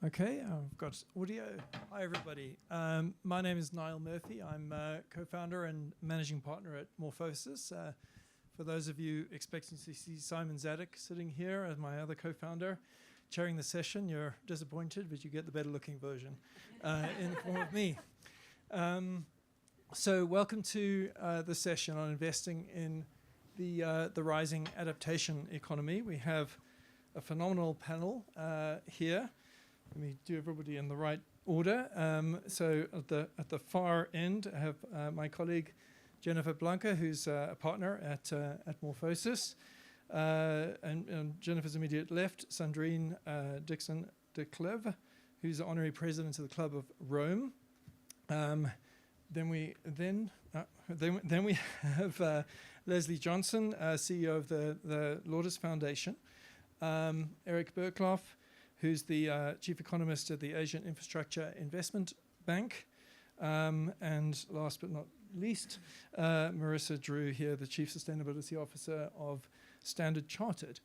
Okay, I've got audio. Hi, everybody. My name is Niall Murphy. I'm co-founder and managing partner at Morphosis. For those of you expecting to see Simon Zadek sitting here as my other co-founder chairing the session, you're disappointed, but you get the better-looking version in the form of me. So welcome to the session on investing in the rising adaptation economy. We have a phenomenal panel here. Let me do everybody in the right order. So at the far end, I have my colleague Jennifer Blanke, who's a partner at Morphosis, and Jennifer's immediate left, Sandrine Dixon-Declève, who's the honorary president of the Club of Rome. Then we have Leslie Johnson, CEO of the Lourdes Foundation, Erik Berglof, who's the chief economist at the Asian Infrastructure Investment Bank. And last but not least, Marissa Drew here, the chief sustainability officer of Standard Chartered.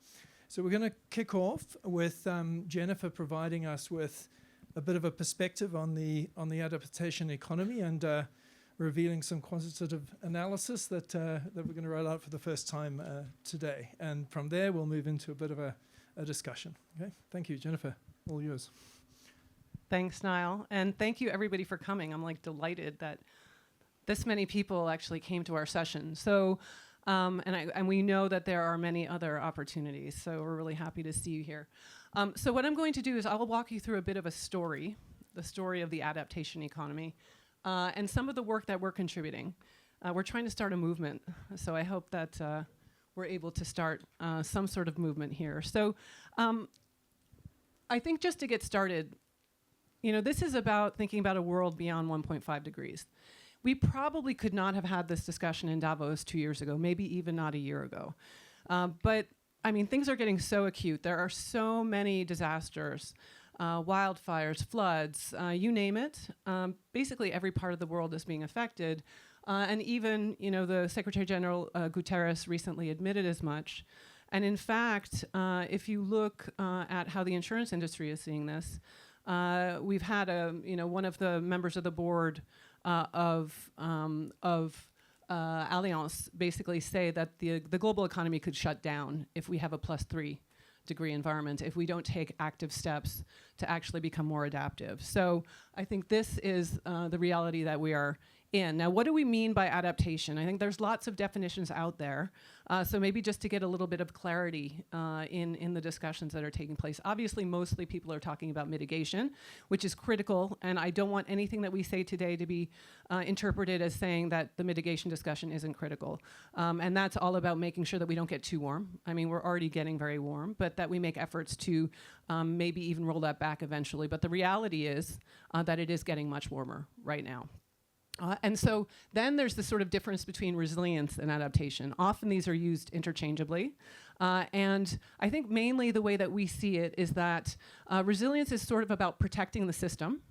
So we're going to kick off with Jennifer providing us with a bit of a perspective on the adaptation economy and revealing some quantitative analysis that we're going to roll out for the first time today. And from there, we'll move into a bit of a discussion. Okay, thank you, Jennifer. All yours. Thanks, Niall, and thank you everybody for coming. I'm delighted that this many people actually came to our session. So, and we know that there are many other opportunities. So we're really happy to see you here. So what I'm going to do is I'll walk you through a bit of a story, the story of the adaptation economy, and some of the work that we're contributing. We're trying to start a movement, so I hope that we're able to start some sort of movement here. So I think just to get started, this is about thinking about a world beyond 1.5 degrees. We probably could not have had this discussion in Davos 2 years ago, maybe even not a year ago. But I mean, things are getting so acute. There are so many disasters, wildfires, floods, you name it. Basically, every part of the world is being affected. And even, the Secretary General Guterres recently admitted as much. And in fact, if you look at how the insurance industry is seeing this, we've had one of the members of the board of Allianz basically say that the global economy could shut down if we have a +3 degree environment, if we don't take active steps to actually become more adaptive. So I think this is the reality that we are in. Now, what do we mean by adaptation? I think there's lots of definitions out there. So maybe just to get a little bit of clarity in the discussions that are taking place. Obviously, mostly people are talking about mitigation, which is critical. And I don't want anything that we say today to be interpreted as saying that the mitigation discussion isn't critical. And that's all about making sure that we don't get too warm. I mean, we're already getting very warm, but that we make efforts to maybe even roll that back eventually. But the reality is that it is getting much warmer right now. And so then there's this sort of difference between resilience and adaptation. Often these are used interchangeably. And I think mainly the way that we see it is that resilience is sort of about protecting the system,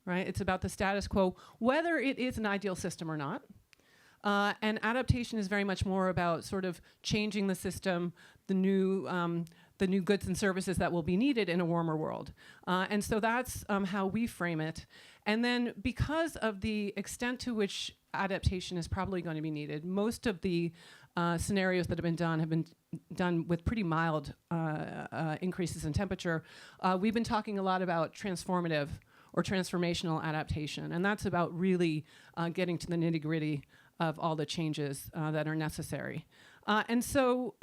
right? It's about the status quo, whether it is an ideal system or not. And adaptation is very much more about sort of changing the system, the new goods and services that will be needed in a warmer world. And so that's how we frame it. And then because of the extent to which adaptation is probably going to be needed, most of the scenarios that have been done with pretty mild increases in temperature. We've been talking a lot about transformative or transformational adaptation. And that's about really getting to the nitty-gritty of all the changes that are necessary. And so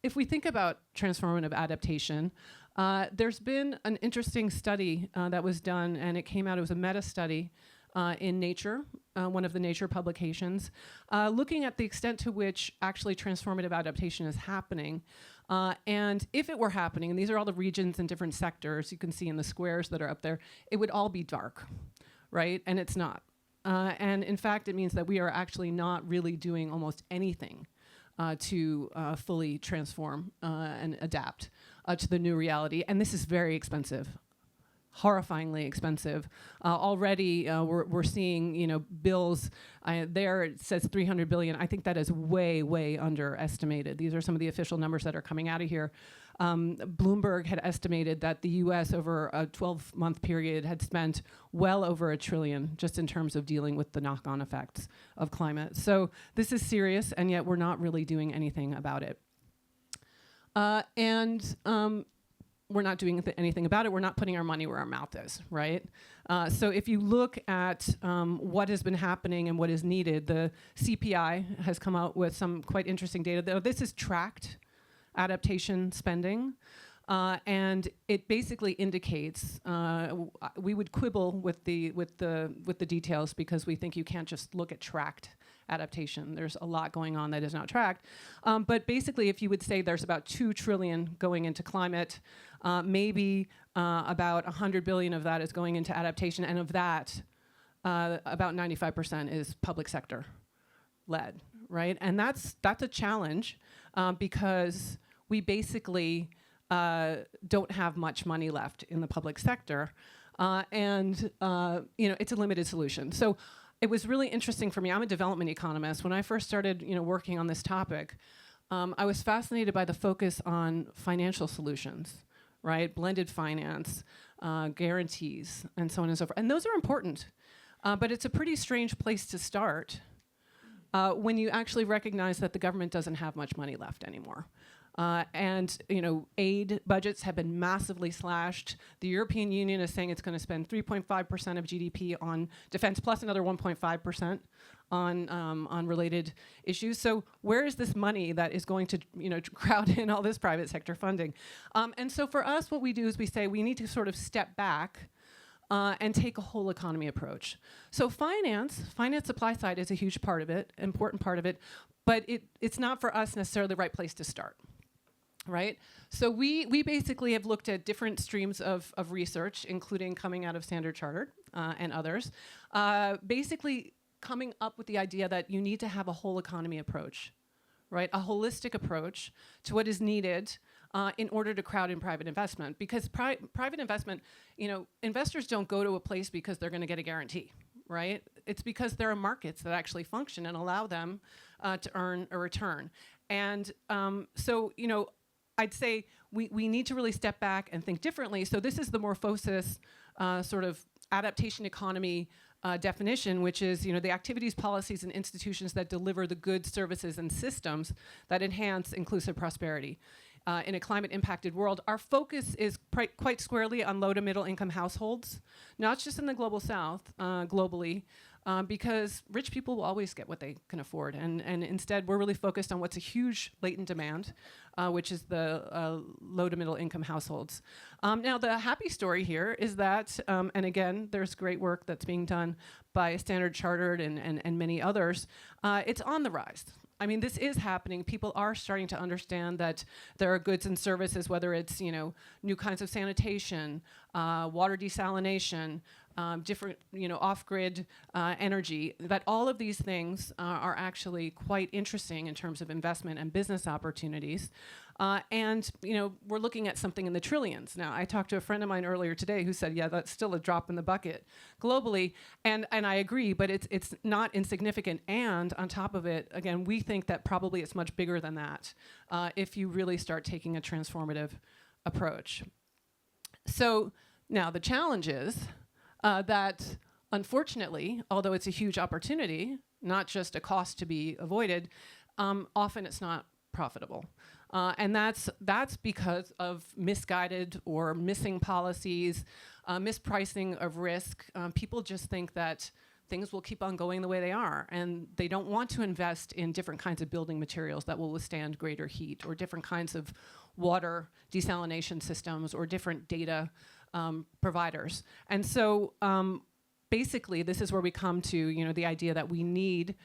if we think about transformative adaptation, there's been an interesting study that was done, and it came out, it was a meta-study in Nature, one of the Nature publications, looking at the extent to which actually transformative adaptation is happening. And if it were happening, and these are all the regions and different sectors you can see in the squares that are up there, it would all be dark, right? And it's not. And in fact, it means that we are actually not really doing almost anything to fully transform and adapt to the new reality. And this is very expensive, horrifyingly expensive. Already we're seeing bills, there it says 300 billion. I think that is way, way underestimated. These are some of the official numbers that are coming out of here. Bloomberg had estimated that the US over a 12-month period had spent well over $1 trillion just in terms of dealing with the knock-on effects of climate. So this is serious, and yet we're not really doing anything about it. We're not doing anything about it. We're not putting our money where our mouth is, right? So if you look at what has been happening and what is needed, the CPI has come out with some quite interesting data. This is tracked adaptation spending, and it basically indicates we would quibble with the details because we think you can't just look at tracked adaptation. There's a lot going on that is not tracked. But basically, if you would say there's about $2 trillion going into climate, maybe about 100 billion of that is going into adaptation, and of that, about 95% is public sector led, right? And that's a challenge because we basically don't have much money left in the public sector, and it's a limited solution. So it was really interesting for me. I'm a development economist. When I first started, working on this topic, I was fascinated by the focus on financial solutions, right? Blended finance, guarantees, and so on and so forth. And those are important, but it's a pretty strange place to start when you actually recognize that the government doesn't have much money left anymore. And aid budgets have been massively slashed. The European Union is saying it's going to spend 3.5% of GDP on defense, plus another 1.5% on related issues. So where is this money that is going to crowd in all this private sector funding? And so for us, what we do is we say we need to sort of step back and take a whole economy approach. So finance supply side is a huge part of it, important part of it, but it's not for us necessarily the right place to start. Right? So we basically have looked at different streams of research, including coming out of Standard Chartered and others, basically coming up with the idea that you need to have a whole economy approach, right? A holistic approach to what is needed in order to crowd in private investment. Because private investment, investors don't go to a place because they're going to get a guarantee, right? It's because there are markets that actually function and allow them to earn a return. And so, I'd say we need to really step back and think differently. So this is the Morphosis sort of adaptation economy definition, which is the activities, policies, and institutions that deliver the goods, services, and systems that enhance inclusive prosperity in a climate-impacted world. Our focus is quite squarely on low to middle income households, not just in the global south, globally, because rich people will always get what they can afford. And instead, we're really focused on what's a huge latent demand, which is the low to middle income households. Now, the happy story here is that, and again, there's great work that's being done by Standard Chartered and many others, it's on the rise. I mean, this is happening. People are starting to understand that there are goods and services, whether it's new kinds of sanitation, water desalination, different off-grid energy. That all of these things are actually quite interesting in terms of investment and business opportunities. And we're looking at something in the trillions. Now, I talked to a friend of mine earlier today who said, yeah, that's still a drop in the bucket globally. And I agree, but it's not insignificant. And on top of it, again, we think that probably it's much bigger than that if you really start taking a transformative approach. So now the challenge is that, unfortunately, although it's a huge opportunity, not just a cost to be avoided, often it's not profitable. And that's because of misguided or missing policies, mispricing of risk. People just think that things will keep on going the way they are, and they don't want to invest in different kinds of building materials that will withstand greater heat, or different kinds of water desalination systems, or different data providers. And so basically, this is where we come to the idea that we need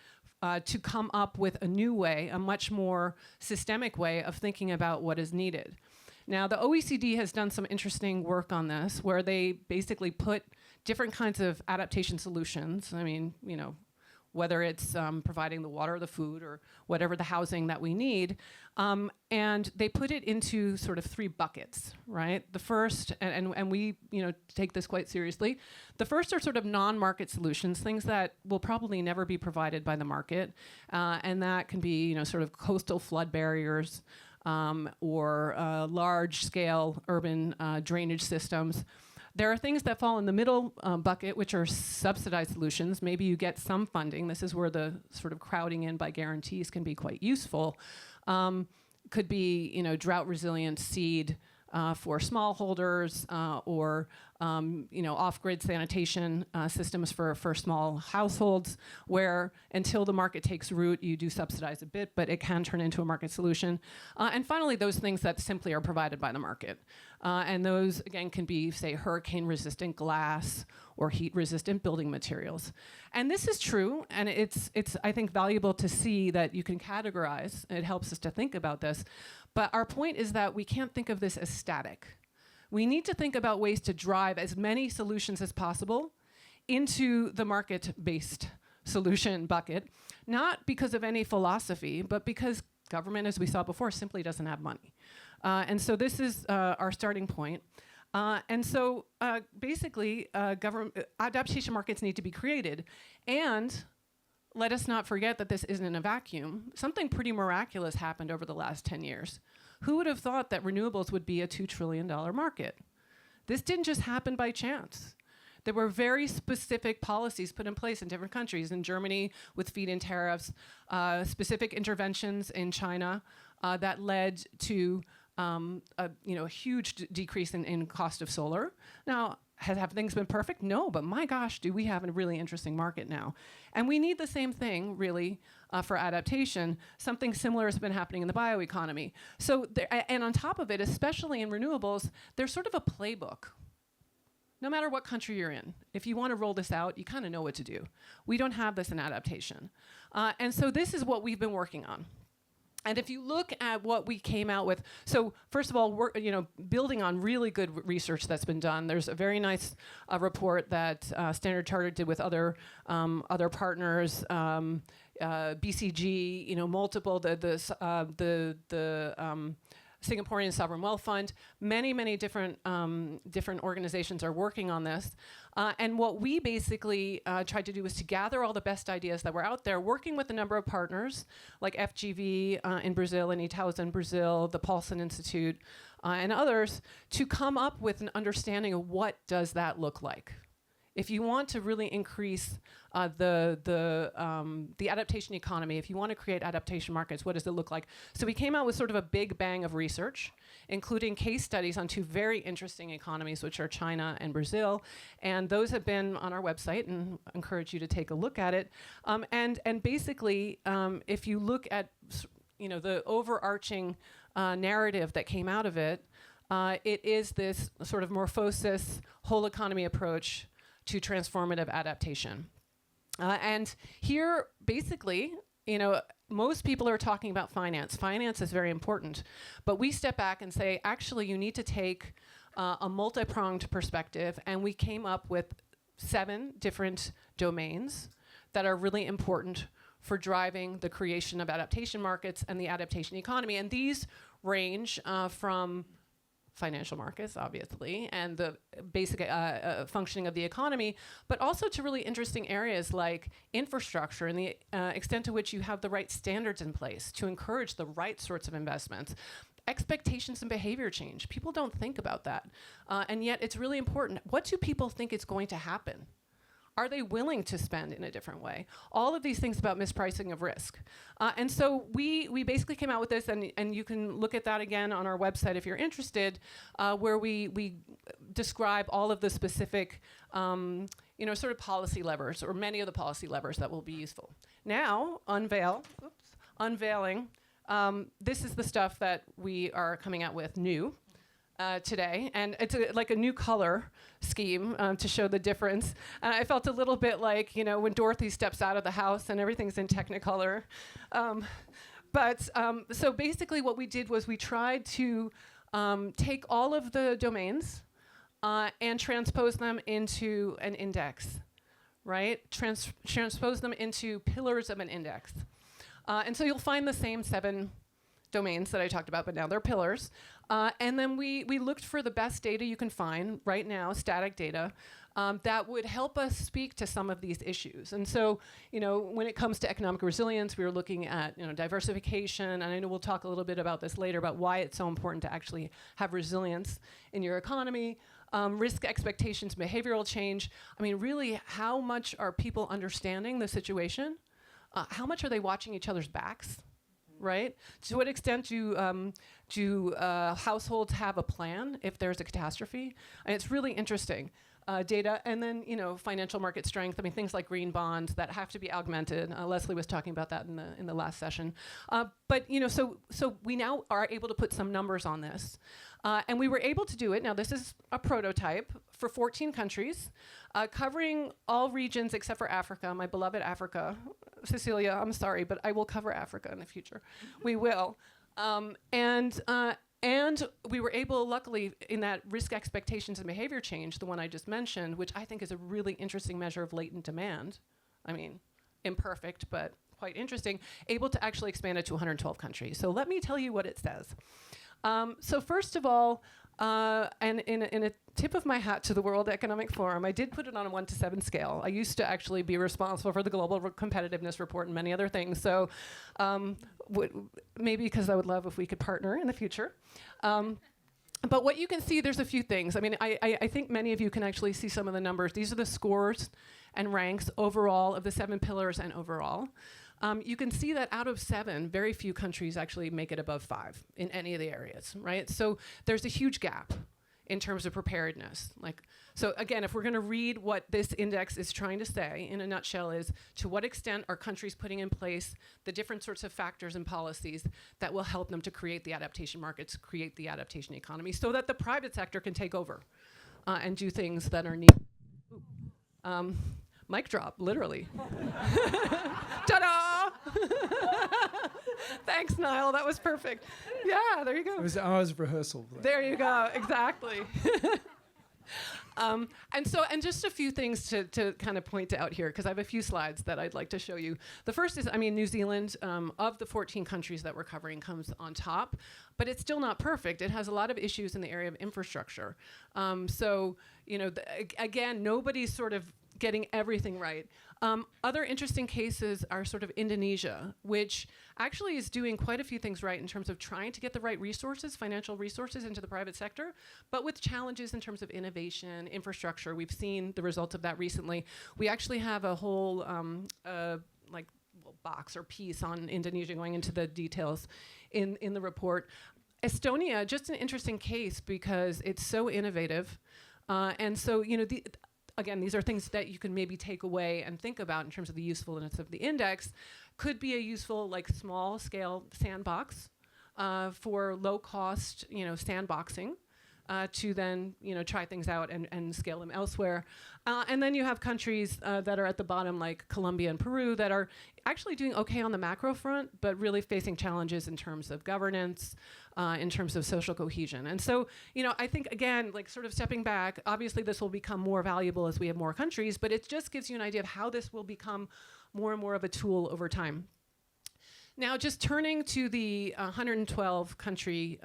to come up with a new way, a much more systemic way of thinking about what is needed. Now, the OECD has done some interesting work on this, where they basically put different kinds of adaptation solutions. I mean, whether it's providing the water or the food or whatever the housing that we need, and they put it into sort of three buckets, right? The first, and we take this quite seriously, the first are sort of non-market solutions, things that will probably never be provided by the market, and that can be sort of coastal flood barriers, or large-scale urban drainage systems. There are things that fall in the middle bucket, which are subsidized solutions. Maybe you get some funding. This is where the sort of crowding in by guarantees can be quite useful. Could be, drought-resilient seed for smallholders, or off-grid sanitation systems for small households, where until the market takes root, you do subsidize a bit, but it can turn into a market solution. And finally, those things that simply are provided by the market. And those, again, can be, say, hurricane-resistant glass or heat-resistant building materials. And this is true, and it's I think, valuable to see that you can categorize. It helps us to think about this. But our point is that we can't think of this as static. We need to think about ways to drive as many solutions as possible into the market-based solution bucket, not because of any philosophy, but because government, as we saw before, simply doesn't have money. And so this is our starting point. And so basically, adaptation markets need to be created. And let us not forget that this isn't in a vacuum. Something pretty miraculous happened over the last 10 years. Who would have thought that renewables would be a $2 trillion market? This didn't just happen by chance. There were very specific policies put in place in different countries. In Germany, with feed-in tariffs, specific interventions in China that led to a huge decrease in cost of solar. Now, have things been perfect? No, but my gosh, do we have a really interesting market now. And we need the same thing, really, for adaptation. Something similar has been happening in the bioeconomy. So, and on top of it, especially in renewables, there's sort of a playbook. No matter what country you're in, if you want to roll this out, you kind of know what to do. We don't have this in adaptation. And so this is what we've been working on. And if you look at what we came out with, so first of all, we're building on really good research that's been done. There's a very nice report that Standard Chartered did with other partners, BCG, multiple the Singaporean Sovereign Wealth Fund. Many different organizations are working on this. And what we basically tried to do was to gather all the best ideas that were out there, working with a number of partners like FGV in Brazil and Itaúsa in Brazil, the Paulson Institute, and others, to come up with an understanding of what does that look like. If you want to really increase the adaptation economy, if you want to create adaptation markets, what does it look like? So we came out with sort of a big bang of research, including case studies on two very interesting economies, which are China and Brazil. And those have been on our website, and I encourage you to take a look at it. And basically, if you look at the overarching narrative that came out of it, it is this sort of Morphosis whole economy approach to transformative adaptation. And here, basically, most people are talking about finance. Finance is very important. But we step back and say, actually, you need to take a multi-pronged perspective. And we came up with 7 different domains that are really important for driving the creation of adaptation markets and the adaptation economy. And these range from financial markets, obviously, and the basic functioning of the economy, but also to really interesting areas like infrastructure and the extent to which you have the right standards in place to encourage the right sorts of investments. Expectations and behavior change. People don't think about that. And yet it's really important. What do people think is going to happen? Are they willing to spend in a different way? All of these things about mispricing of risk. And so we basically came out with this, and you can look at that again on our website if you're interested, where we describe all of the specific sort of policy levers, or many of the policy levers that will be useful. Now, unveiling, this is the stuff that we are coming out with new. Today, and it's like a new color scheme to show the difference. And I felt a little bit like, when Dorothy steps out of the house and everything's in Technicolor. So basically what we did was we tried to take all of the domains and transpose them into an index, right? Transpose them into pillars of an index. And so you'll find the same 7 domains that I talked about, but now they're pillars. And then we looked for the best data you can find right now, static data, that would help us speak to some of these issues. And so, when it comes to economic resilience, we were looking at, diversification, and I know we'll talk a little bit about this later, about why it's so important to actually have resilience in your economy. Risk expectations, behavioral change. I mean, really, how much are people understanding the situation? How much are they watching each other's backs? Right? To what extent do households have a plan if there's a catastrophe? And it's really interesting. Data, and then financial market strength. I mean, things like green bonds that have to be augmented. Leslie was talking about that in the last session. But so we now are able to put some numbers on this, and we were able to do it. Now, this is a prototype for 14 countries, covering all regions except for Africa, my beloved Africa. Cecilia, I'm sorry, but I will cover Africa in the future. We will, and we were able, luckily, in that risk expectations and behavior change, the one I just mentioned, which I think is a really interesting measure of latent demand. I mean, imperfect, but quite interesting, able to actually expand it to 112 countries. So let me tell you what it says. So first of all, and in a tip of my hat to the World Economic Forum, I did put it on a 1 to 7 scale. I used to actually be responsible for the Global Competitiveness Report and many other things. So maybe because I would love if we could partner in the future. But what you can see, there's a few things. I mean, I think many of you can actually see some of the numbers. These are the scores and ranks overall of the 7 pillars and overall. You can see that out of 7, very few countries actually make it above 5 in any of the areas, right? So there's a huge gap in terms of preparedness. So again, if we're going to read what this index is trying to say in a nutshell, is to what extent are countries putting in place the different sorts of factors and policies that will help them to create the adaptation markets, create the adaptation economy, so that the private sector can take over and do things that are needed. Mic drop, literally. Ta-da! Thanks, Niall. That was perfect. Yeah, there you go. It was hours of rehearsal. There you go. Exactly. And just a few things to kind of point out here, because I have a few slides that I'd like to show you. The first is, New Zealand, of the 14 countries that we're covering, comes on top, but it's still not perfect. It has a lot of issues in the area of infrastructure. Again, nobody's sort of getting everything right. Other interesting cases are sort of Indonesia, which actually is doing quite a few things right in terms of trying to get the right resources, financial resources, into the private sector, but with challenges in terms of innovation, infrastructure. We've seen the results of that recently. We actually have a whole box or piece on Indonesia, going into the details in the report. Estonia, just an interesting case because it's so innovative. And so, again, these are things that you can maybe take away and think about in terms of the usefulness of the index. Could be a useful, small-scale sandbox for low-cost, sandboxing to then, try things out and scale them elsewhere. And then you have countries that are at the bottom, like Colombia and Peru, that are actually doing okay on the macro front, but really facing challenges in terms of governance, in terms of social cohesion. And so, I think, again, sort of stepping back, obviously this will become more valuable as we have more countries, but it just gives you an idea of how this will become more and more of a tool over time. Now, just turning to the 112 country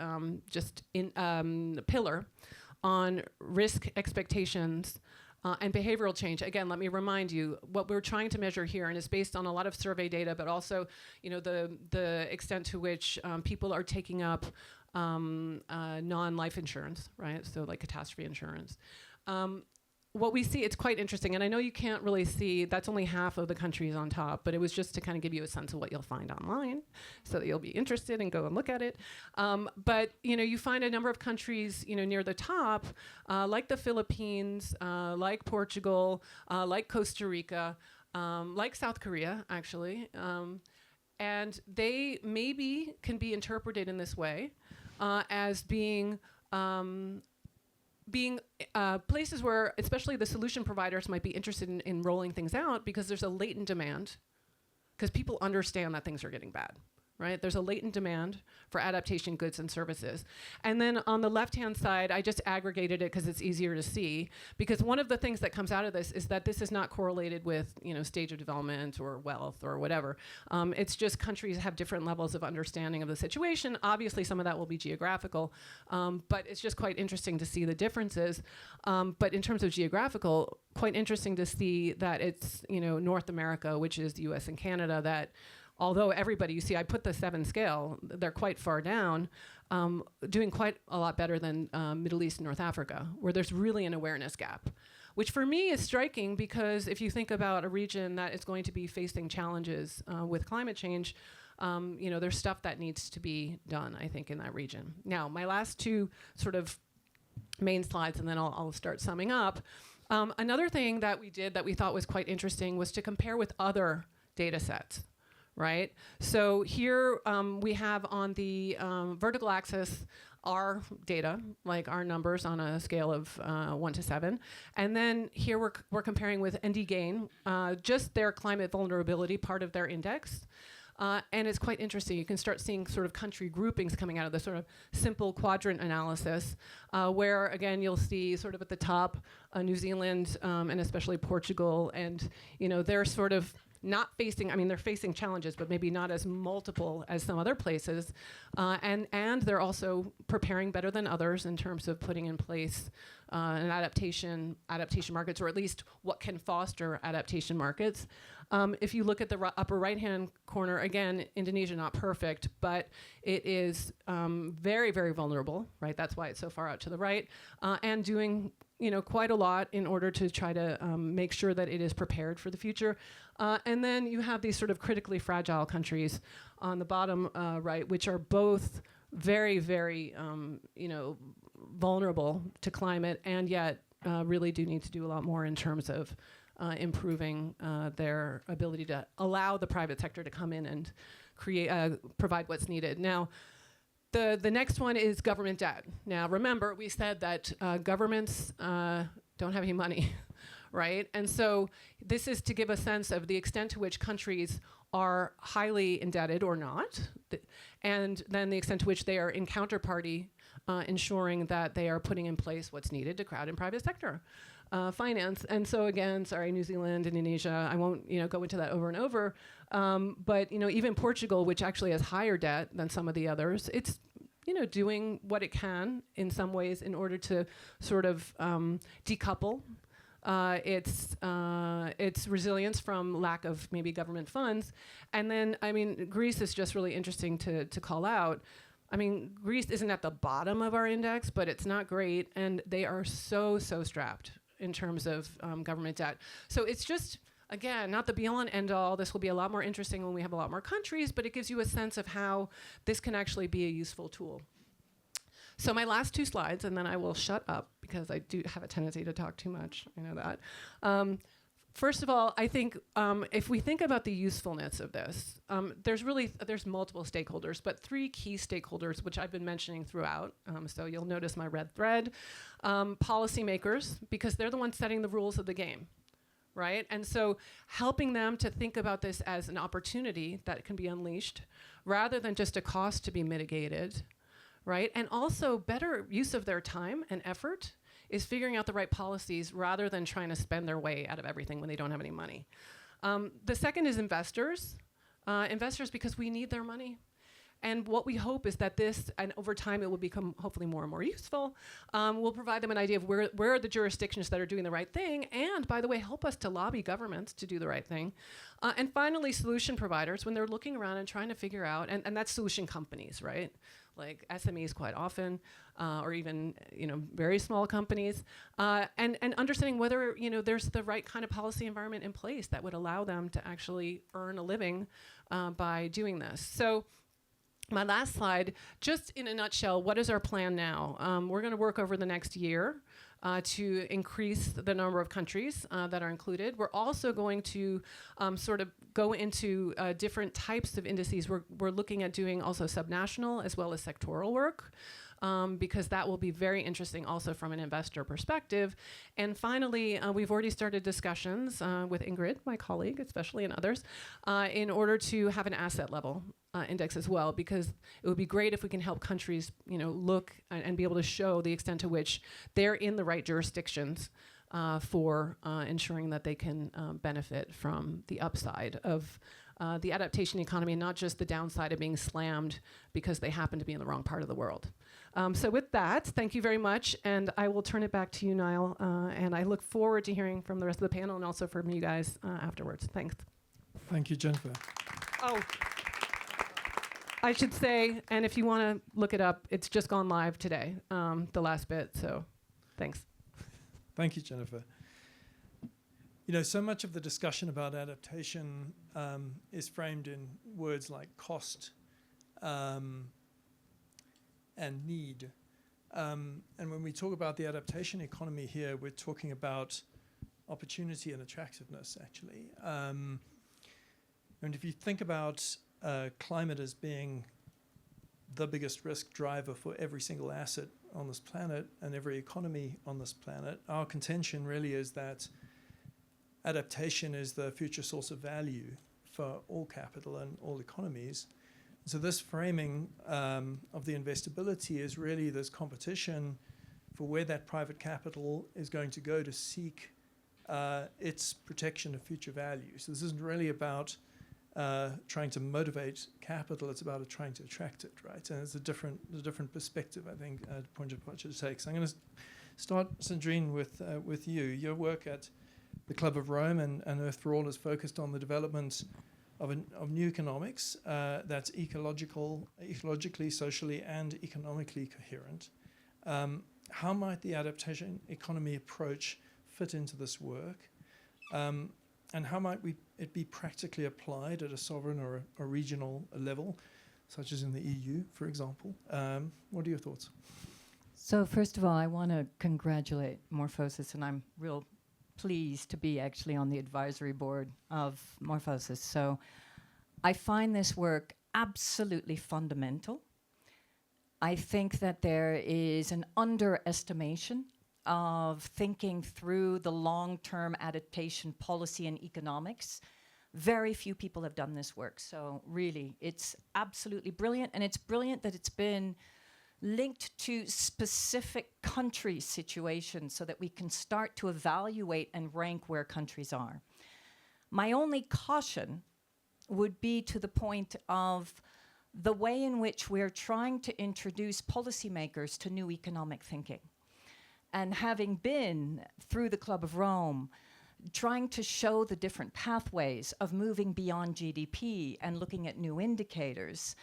pillar on risk expectations and behavioral change. Again, let me remind you, what we're trying to measure here, and is based on a lot of survey data, but also, the extent to which people are taking up non-life insurance, right? So like catastrophe insurance. What we see, it's quite interesting, and I know you can't really see, that's only half of the countries on top, but it was just to kind of give you a sense of what you'll find online, so that you'll be interested and go and look at it. But you find a number of countries near the top, like the Philippines, like Portugal, like Costa Rica, like South Korea, actually, and they maybe can be interpreted in this way as being places where especially the solution providers might be interested in rolling things out, because there's a latent demand, because people understand that things are getting bad, right? There's a latent demand for adaptation goods and services. And then on the left-hand side, I just aggregated it because it's easier to see, because one of the things that comes out of this is that this is not correlated with, stage of development or wealth or whatever. It's just countries have different levels of understanding of the situation. Obviously, some of that will be geographical, but it's just quite interesting to see the differences. But in terms of geographical, quite interesting to see that it's, North America, which is the US and Canada, that although everybody, you see, I put the 7 scale, they're quite far down, doing quite a lot better than Middle East and North Africa, where there's really an awareness gap, which for me is striking because if you think about a region that is going to be facing challenges with climate change, there's stuff that needs to be done, I think, in that region. Now, my last 2 sort of main slides, and then I'll start summing up. Another thing that we did that we thought was quite interesting was to compare with other data sets. Right? So here we have on the vertical axis our data, like our numbers on a scale of 1 to 7. And then here we're comparing with ND Gain, just their climate vulnerability, part of their index. And it's quite interesting. You can start seeing sort of country groupings coming out of the sort of simple quadrant analysis, where, again, you'll see sort of at the top New Zealand and especially Portugal. And, they're sort of not facing, they're facing challenges, but maybe not as multiple as some other places. And they're also preparing better than others in terms of putting in place an adaptation markets, or at least what can foster adaptation markets. If you look at the upper right-hand corner, again, Indonesia not perfect, but it is very, very vulnerable, right? That's why it's so far out to the right, and doing quite a lot in order to try to make sure that it is prepared for the future. And then you have these sort of critically fragile countries on the bottom right, which are both very, very, vulnerable to climate, and yet really do need to do a lot more in terms of improving their ability to allow the private sector to come in and provide what's needed. Now, the next one is government debt. Now, remember, we said that governments don't have any money, right? And so this is to give a sense of the extent to which countries are highly indebted or not, and then the extent to which they are in counterparty, ensuring that they are putting in place what's needed to crowd in private sector finance. And so again, sorry, New Zealand, Indonesia, I won't go into that over and over, but even Portugal, which actually has higher debt than some of the others, it's doing what it can in some ways in order to sort of decouple its resilience from lack of maybe government funds. And then, Greece is just really interesting to call out. Greece isn't at the bottom of our index, but it's not great, and they are so strapped in terms of government debt. So it's just, again, not the be-all and end-all. This will be a lot more interesting when we have a lot more countries, but it gives you a sense of how this can actually be a useful tool. So my last 2 slides, and then I will shut up because I do have a tendency to talk too much. I know that. First of all, I think if we think about the usefulness of this, there's multiple stakeholders, but 3 key stakeholders, which I've been mentioning throughout. So you'll notice my red thread. Policymakers, because they're the ones setting the rules of the game, right? And so helping them to think about this as an opportunity that can be unleashed, rather than just a cost to be mitigated, right? And also better use of their time and effort is figuring out the right policies rather than trying to spend their way out of everything when they don't have any money. The second is investors. Investors, because we need their money. And what we hope is that this, and over time it will become hopefully more and more useful, will provide them an idea of where are the jurisdictions that are doing the right thing, and by the way, help us to lobby governments to do the right thing. And finally, solution providers, when they're looking around and trying to figure out, and that's solution companies, right? Like SMEs quite often, or even very small companies, and understanding whether there's the right kind of policy environment in place that would allow them to actually earn a living by doing this. So my last slide, just in a nutshell, what is our plan now? We're going to work over the next year to increase the number of countries that are included. We're also going to sort of go into different types of indices. We're looking at doing also subnational as well as sectoral work, because that will be very interesting also from an investor perspective. And finally, we've already started discussions with Ingrid, my colleague, especially, and others, in order to have an asset level index as well, because it would be great if we can help countries, look and be able to show the extent to which they're in the right jurisdictions for ensuring that they can benefit from the upside of the adaptation economy, and not just the downside of being slammed because they happen to be in the wrong part of the world. So with that, thank you very much, and I will turn it back to you, Niall, and I look forward to hearing from the rest of the panel and also from you guys afterwards. Thanks. Thank you, Jennifer. Oh, I should say, and if you want to look it up, it's just gone live today, the last bit, so thanks. Thank you, Jennifer. So much of the discussion about adaptation is framed in words like cost and need. And when we talk about the adaptation economy here, we're talking about opportunity and attractiveness, actually. And if you think about climate as being the biggest risk driver for every single asset on this planet and every economy on this planet, our contention really is that adaptation is the future source of value for all capital and all economies. So this framing of the investability is really this competition for where that private capital is going to go to seek its protection of future value. So this isn't really about trying to motivate capital, it's about trying to attract it, right? And it's a different perspective, I think, point of departure to take. So I'm going to start, Sandrine, with you. Your work at the Club of Rome and Earth for All is focused on the development of new economics that's ecologically, socially, and economically coherent. How might the adaptation economy approach fit into this work? And how might it be practically applied at a sovereign or a regional level, such as in the EU, for example? What are your thoughts? So first of all, I want to congratulate Morphosis, and I'm real pleased to be actually on the advisory board of Morphosis. So I find this work absolutely fundamental. I think that there is an underestimation of thinking through the long-term adaptation policy and economics. Very few people have done this work. So really, it's absolutely brilliant. And it's brilliant that it's been linked to specific country situations so that we can start to evaluate and rank where countries are. My only caution would be to the point of the way in which we're trying to introduce policymakers to new economic thinking. And having been through the Club of Rome, trying to show the different pathways of moving beyond GDP and looking at new indicators,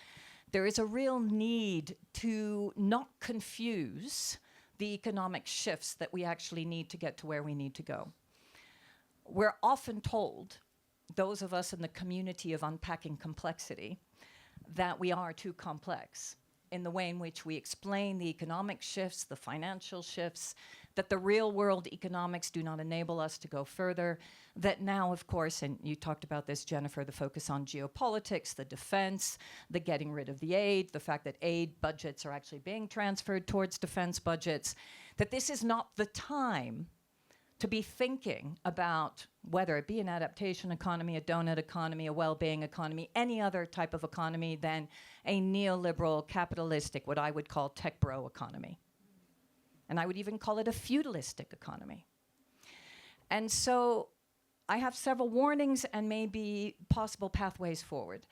there is a real need to not confuse the economic shifts that we actually need to get to where we need to go. We're often told, those of us in the community of unpacking complexity, that we are too complex in the way in which we explain the economic shifts, the financial shifts, that the real world economics do not enable us to go further, that now, of course, and you talked about this, Jennifer, the focus on geopolitics, the defense, the getting rid of the aid, the fact that aid budgets are actually being transferred towards defense budgets, that this is not the time to be thinking about whether it be an adaptation economy, a donut economy, a well-being economy, any other type of economy than a neoliberal, capitalistic, what I would call tech bro economy. And I would even call it a feudalistic economy. And so I have several warnings and maybe possible pathways forward.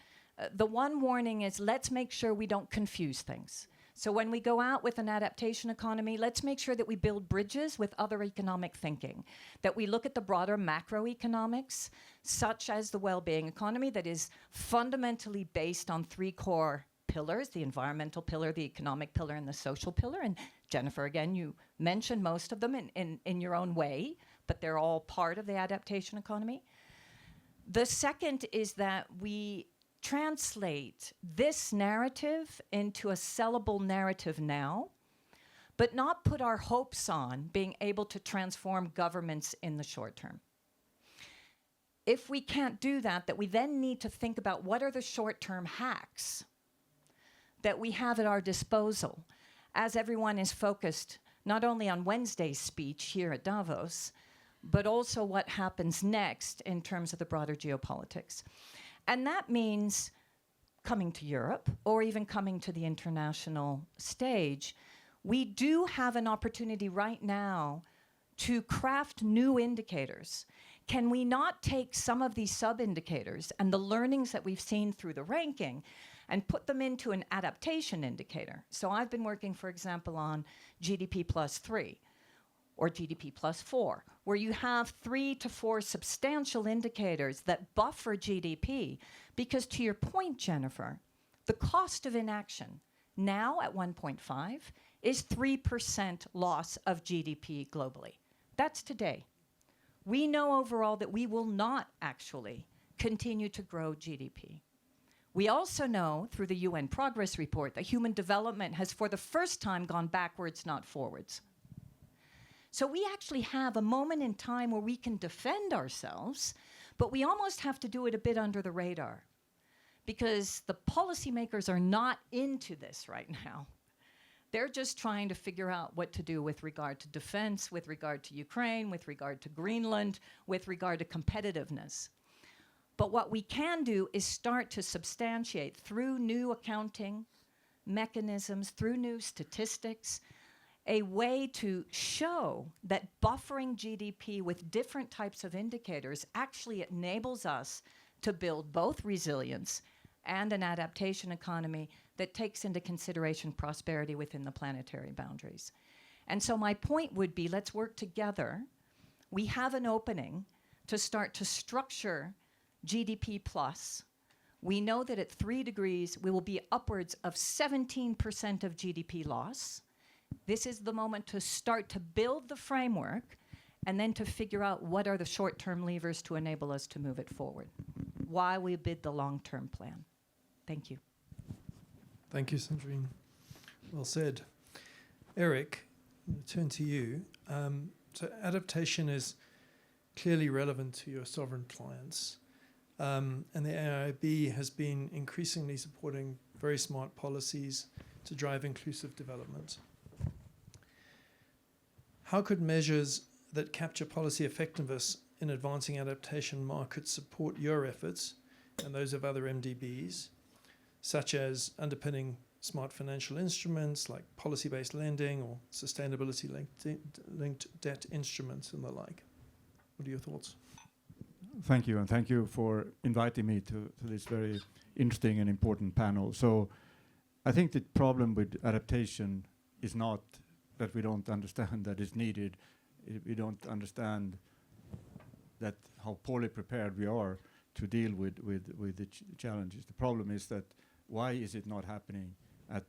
The one warning is let's make sure we don't confuse things. So when we go out with an adaptation economy, let's make sure that we build bridges with other economic thinking, that we look at the broader macroeconomics, such as the well-being economy that is fundamentally based on three core pillars, the environmental pillar, the economic pillar, and the social pillar. And Jennifer, again, you mentioned most of them in your own way, but they're all part of the adaptation economy. The second is that we translate this narrative into a sellable narrative now, but not put our hopes on being able to transform governments in the short term. If we can't do that, that we then need to think about what are the short-term hacks that we have at our disposal as everyone is focused not only on Wednesday's speech here at Davos, but also what happens next in terms of the broader geopolitics. And that means coming to Europe or even coming to the international stage, we do have an opportunity right now to craft new indicators. Can we not take some of these sub-indicators and the learnings that we've seen through the ranking and put them into an adaptation indicator? So I've been working, for example, on GDP plus 3 or GDP plus 4, where you have 3 to 4 substantial indicators that buffer GDP. Because to your point, Jennifer, the cost of inaction now at 1.5 is 3% loss of GDP globally. That's today. We know overall that we will not actually continue to grow GDP. We also know through the UN Progress Report that human development has for the first time gone backwards, not forwards. So we actually have a moment in time where we can defend ourselves, but we almost have to do it a bit under the radar because the policymakers are not into this right now. They're just trying to figure out what to do with regard to defense, with regard to Ukraine, with regard to Greenland, with regard to competitiveness. But what we can do is start to substantiate through new accounting mechanisms, through new statistics, a way to show that buffering GDP with different types of indicators actually enables us to build both resilience and an adaptation economy that takes into consideration prosperity within the planetary boundaries. And so my point would be, let's work together. We have an opening to start to structure GDP plus. We know that at 3 degrees, we will be upwards of 17% of GDP loss. This is the moment to start to build the framework and then to figure out what are the short-term levers to enable us to move it forward while we bid the long-term plan. Thank you. Thank you, Sandrine. Well said. Erik, I'll turn to you. So adaptation is clearly relevant to your sovereign clients. And the AIIB has been increasingly supporting very smart policies to drive inclusive development. How could measures that capture policy effectiveness in advancing adaptation markets support your efforts and those of other MDBs, such as underpinning smart financial instruments like policy-based lending or sustainability-linked debt instruments and the like? What are your thoughts? Thank you, and thank you for inviting me to this very interesting and important panel. So I think the problem with adaptation is not that we don't understand that it's needed. We don't understand that how poorly prepared we are to deal with the challenges. The problem is that why is it not happening at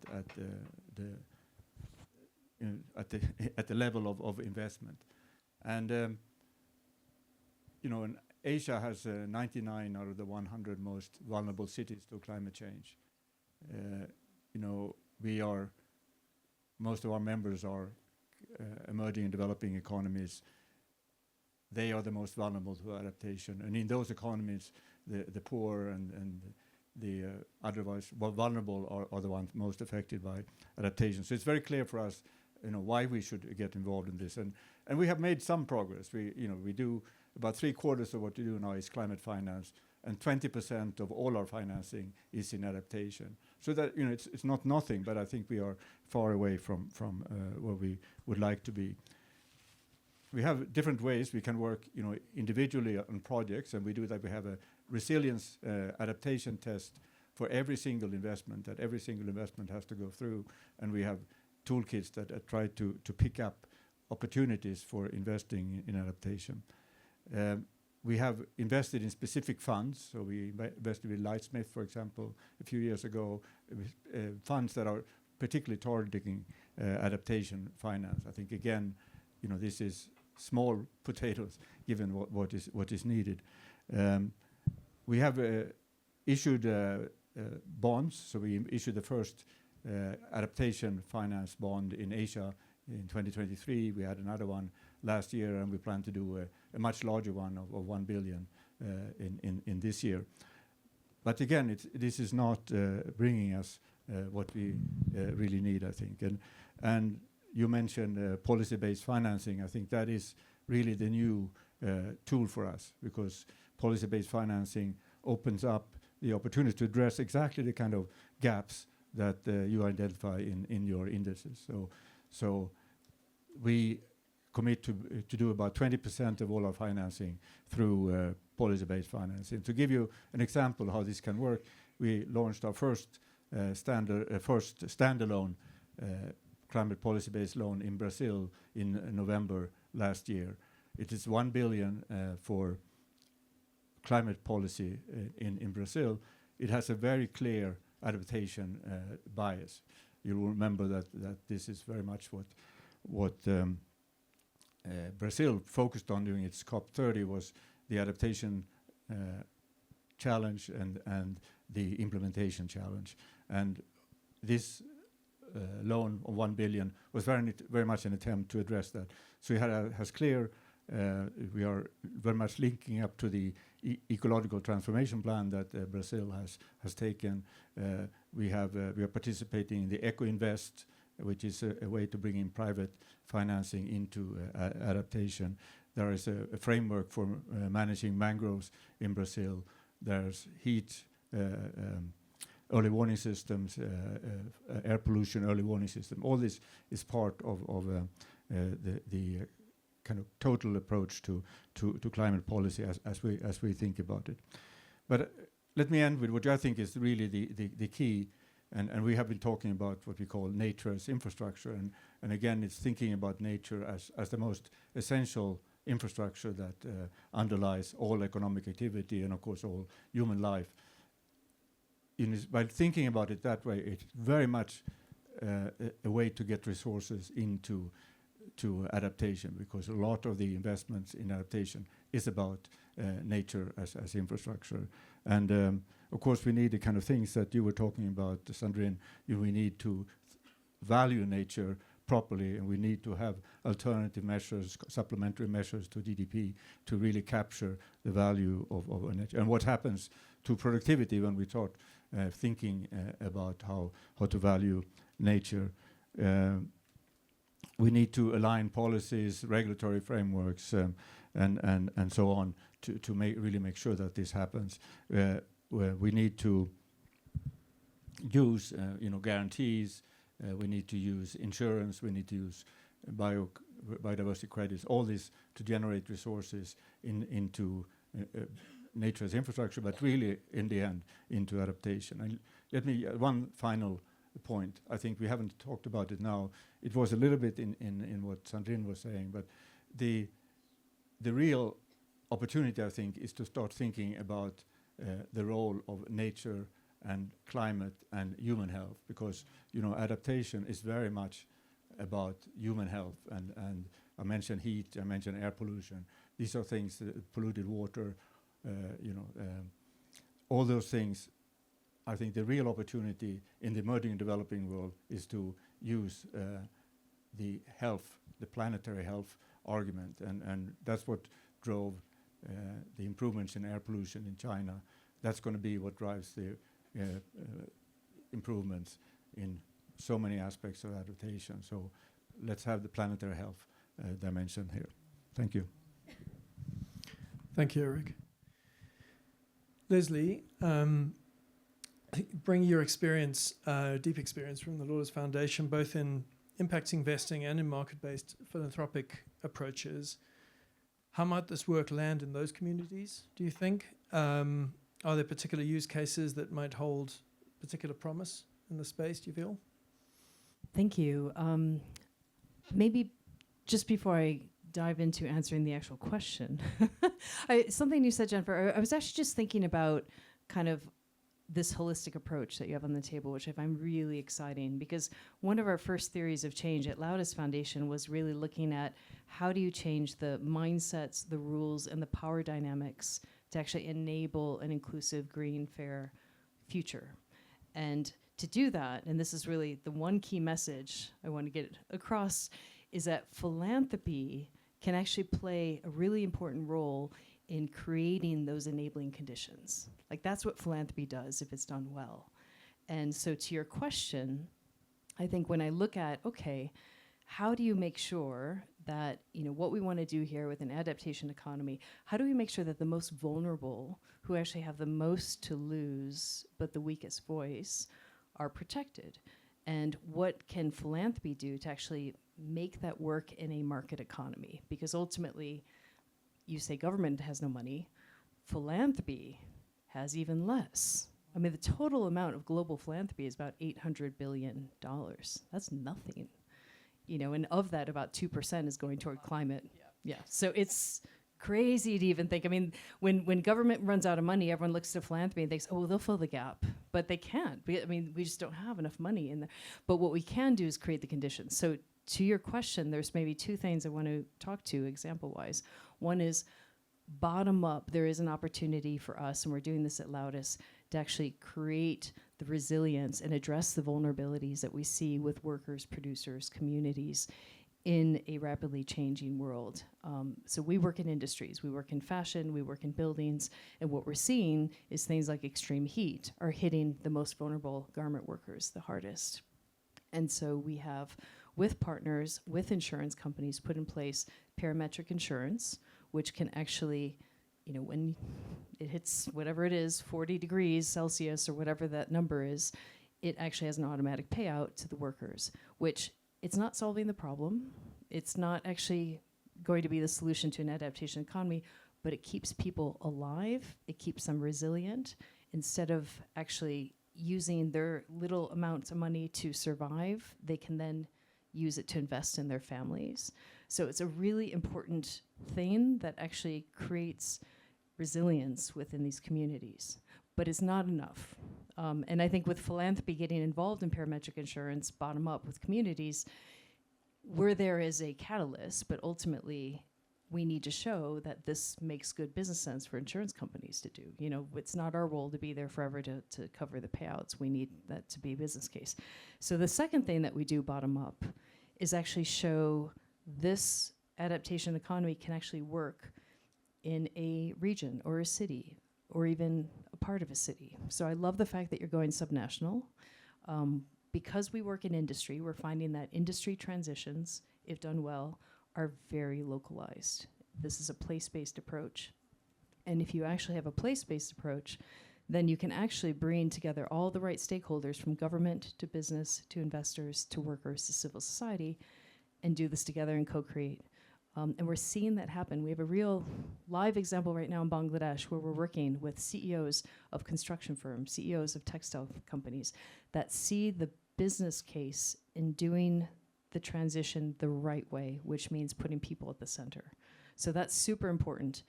the level of investment? And and Asia has 99 out of the 100 most vulnerable cities to climate change. Most of our members are emerging and developing economies. They are the most vulnerable to adaptation. And in those economies, the poor and the otherwise vulnerable are the ones most affected by adaptation. So it's very clear for us, why we should get involved in this. And we have made some progress. We do about 3/4 of what we do now is climate finance, and 20% of all our financing is in adaptation. So that it's not nothing, but I think we are far away from where we would like to be. We have different ways we can work, individually on projects, and we do that. We have a resilience adaptation test for every single investment that every single investment has to go through, and we have toolkits that try to pick up opportunities for investing in adaptation. We have invested in specific funds. So we invested with Lightsmith, for example, a few years ago, funds that are particularly targeting adaptation finance. I think, again, this is small potatoes given what is needed. We have issued bonds. So we issued the first adaptation finance bond in Asia in 2023. We had another one last year, and we plan to do a much larger one of 1 billion in this year. But again, this is not bringing us what we really need, I think. And you mentioned policy-based financing. I think that is really the new tool for us, because policy-based financing opens up the opportunity to address exactly the kind of gaps that you identify in your indices. So we commit to do about 20% of all our financing through policy-based financing. To give you an example of how this can work, we launched our first standalone climate policy-based loan in Brazil in November last year. It is 1 billion for climate policy in Brazil. It has a very clear adaptation bias. You will remember that this is very much what Brazil focused on during its COP30 was the adaptation challenge and the implementation challenge. And this loan of 1 billion was very much an attempt to address that. So has clear, we are very much linking up to the ecological transformation plan that Brazil has taken. We are participating in the Eco-Invest, which is a way to bring in private financing into adaptation. There is a framework for managing mangroves in Brazil. There's heat, early warning systems, air pollution early warning system. All this is part of the kind of total approach to climate policy as we think about it. But let me end with what I think is really the key. And we have been talking about what we call nature as infrastructure. And again, it's thinking about nature as the most essential infrastructure that underlies all economic activity and, of course, all human life. By thinking about it that way, it's very much a way to get resources into adaptation, because a lot of the investments in adaptation is about nature as infrastructure. And of course, we need the kind of things that you were talking about, Sandrine. We need to value nature properly, and we need to have alternative measures, supplementary measures to GDP to really capture the value of nature. And what happens to productivity when we start thinking about how to value nature. We need to align policies, regulatory frameworks, and so on to really make sure that this happens. We need to use guarantees. We need to use insurance. We need to use biodiversity credits. All this to generate resources into nature's infrastructure, but really in the end into adaptation. And let me one final point. I think we haven't talked about it now. It was a little bit in what Sandrine was saying, but the real opportunity, I think, is to start thinking about the role of nature and climate and human health, because adaptation is very much about human health. And I mentioned heat, I mentioned air pollution. These are things, polluted water, all those things. I think the real opportunity in the emerging and developing world is to use the planetary health argument, and that's what drove the improvements in air pollution in China. That's going to be what drives the improvements in so many aspects of adaptation. So let's have the planetary health dimension here. Thank you. Thank you, Erik. Leslie, bring your experience, deep experience from the Lourdes Foundation, both in impact investing and in market-based philanthropic approaches. How might this work land in those communities, do you think? Are there particular use cases that might hold particular promise in the space, do you feel? Thank you. Maybe just before I dive into answering the actual question, something you said, Jennifer, I was actually just thinking about kind of this holistic approach that you have on the table, which I find really exciting, because one of our first theories of change at Loudest Foundation was really looking at how do you change the mindsets, the rules, and the power dynamics to actually enable an inclusive, green, fair future. And to do that, and this is really the one key message I want to get across, is that philanthropy can actually play a really important role in creating those enabling conditions. Like, that's what philanthropy does if it's done well. And so to your question, I think when I look at, okay, how do you make sure that, what we want to do here with an adaptation economy, how do we make sure that the most vulnerable, who actually have the most to lose but the weakest voice, are protected? And what can philanthropy do to actually make that work in a market economy? Because ultimately, you say government has no money, philanthropy has even less. I mean, the total amount of global philanthropy is about $800 billion. That's nothing. And of that, about 2% is going toward climate. Yeah. So it's crazy to even think. I mean, when government runs out of money, everyone looks to philanthropy and thinks, oh, well, they'll fill the gap. But they can't. We just don't have enough money in there. But what we can do is create the conditions. So to your question, there's maybe two things I want to talk to example-wise. One is bottom up. There is an opportunity for us, and we're doing this at Loudest, to actually create the resilience and address the vulnerabilities that we see with workers, producers, communities in a rapidly changing world. So we work in industries, we work in fashion, we work in buildings, and what we're seeing is things like extreme heat are hitting the most vulnerable garment workers the hardest. And so we have, with partners, with insurance companies, put in place parametric insurance, which can actually, when it hits whatever it is, 40 degrees Celsius or whatever that number is, it actually has an automatic payout to the workers, which it's not solving the problem. It's not actually going to be the solution to an adaptation economy, but it keeps people alive. It keeps them resilient. Instead of actually using their little amounts of money to survive, they can then use it to invest in their families. So it's a really important thing that actually creates resilience within these communities, but it's not enough. And I think with philanthropy getting involved in parametric insurance, bottom up with communities, we're there as a catalyst, but ultimately we need to show that this makes good business sense for insurance companies to do. It's not our role to be there forever to cover the payouts. We need that to be a business case. So the second thing that we do bottom up is actually show this adaptation economy can actually work in a region or a city or even a part of a city. So I love the fact that you're going subnational. Because we work in industry, we're finding that industry transitions, if done well, are very localized. This is a place-based approach. And if you actually have a place-based approach, then you can actually bring together all the right stakeholders, from government to business to investors to workers to civil society, and do this together and co-create. And we're seeing that happen. We have a real live example right now in Bangladesh where we're working with CEOs of construction firms, CEOs of textile companies that see the business case in doing the transition the right way, which means putting people at the center. So that's super important.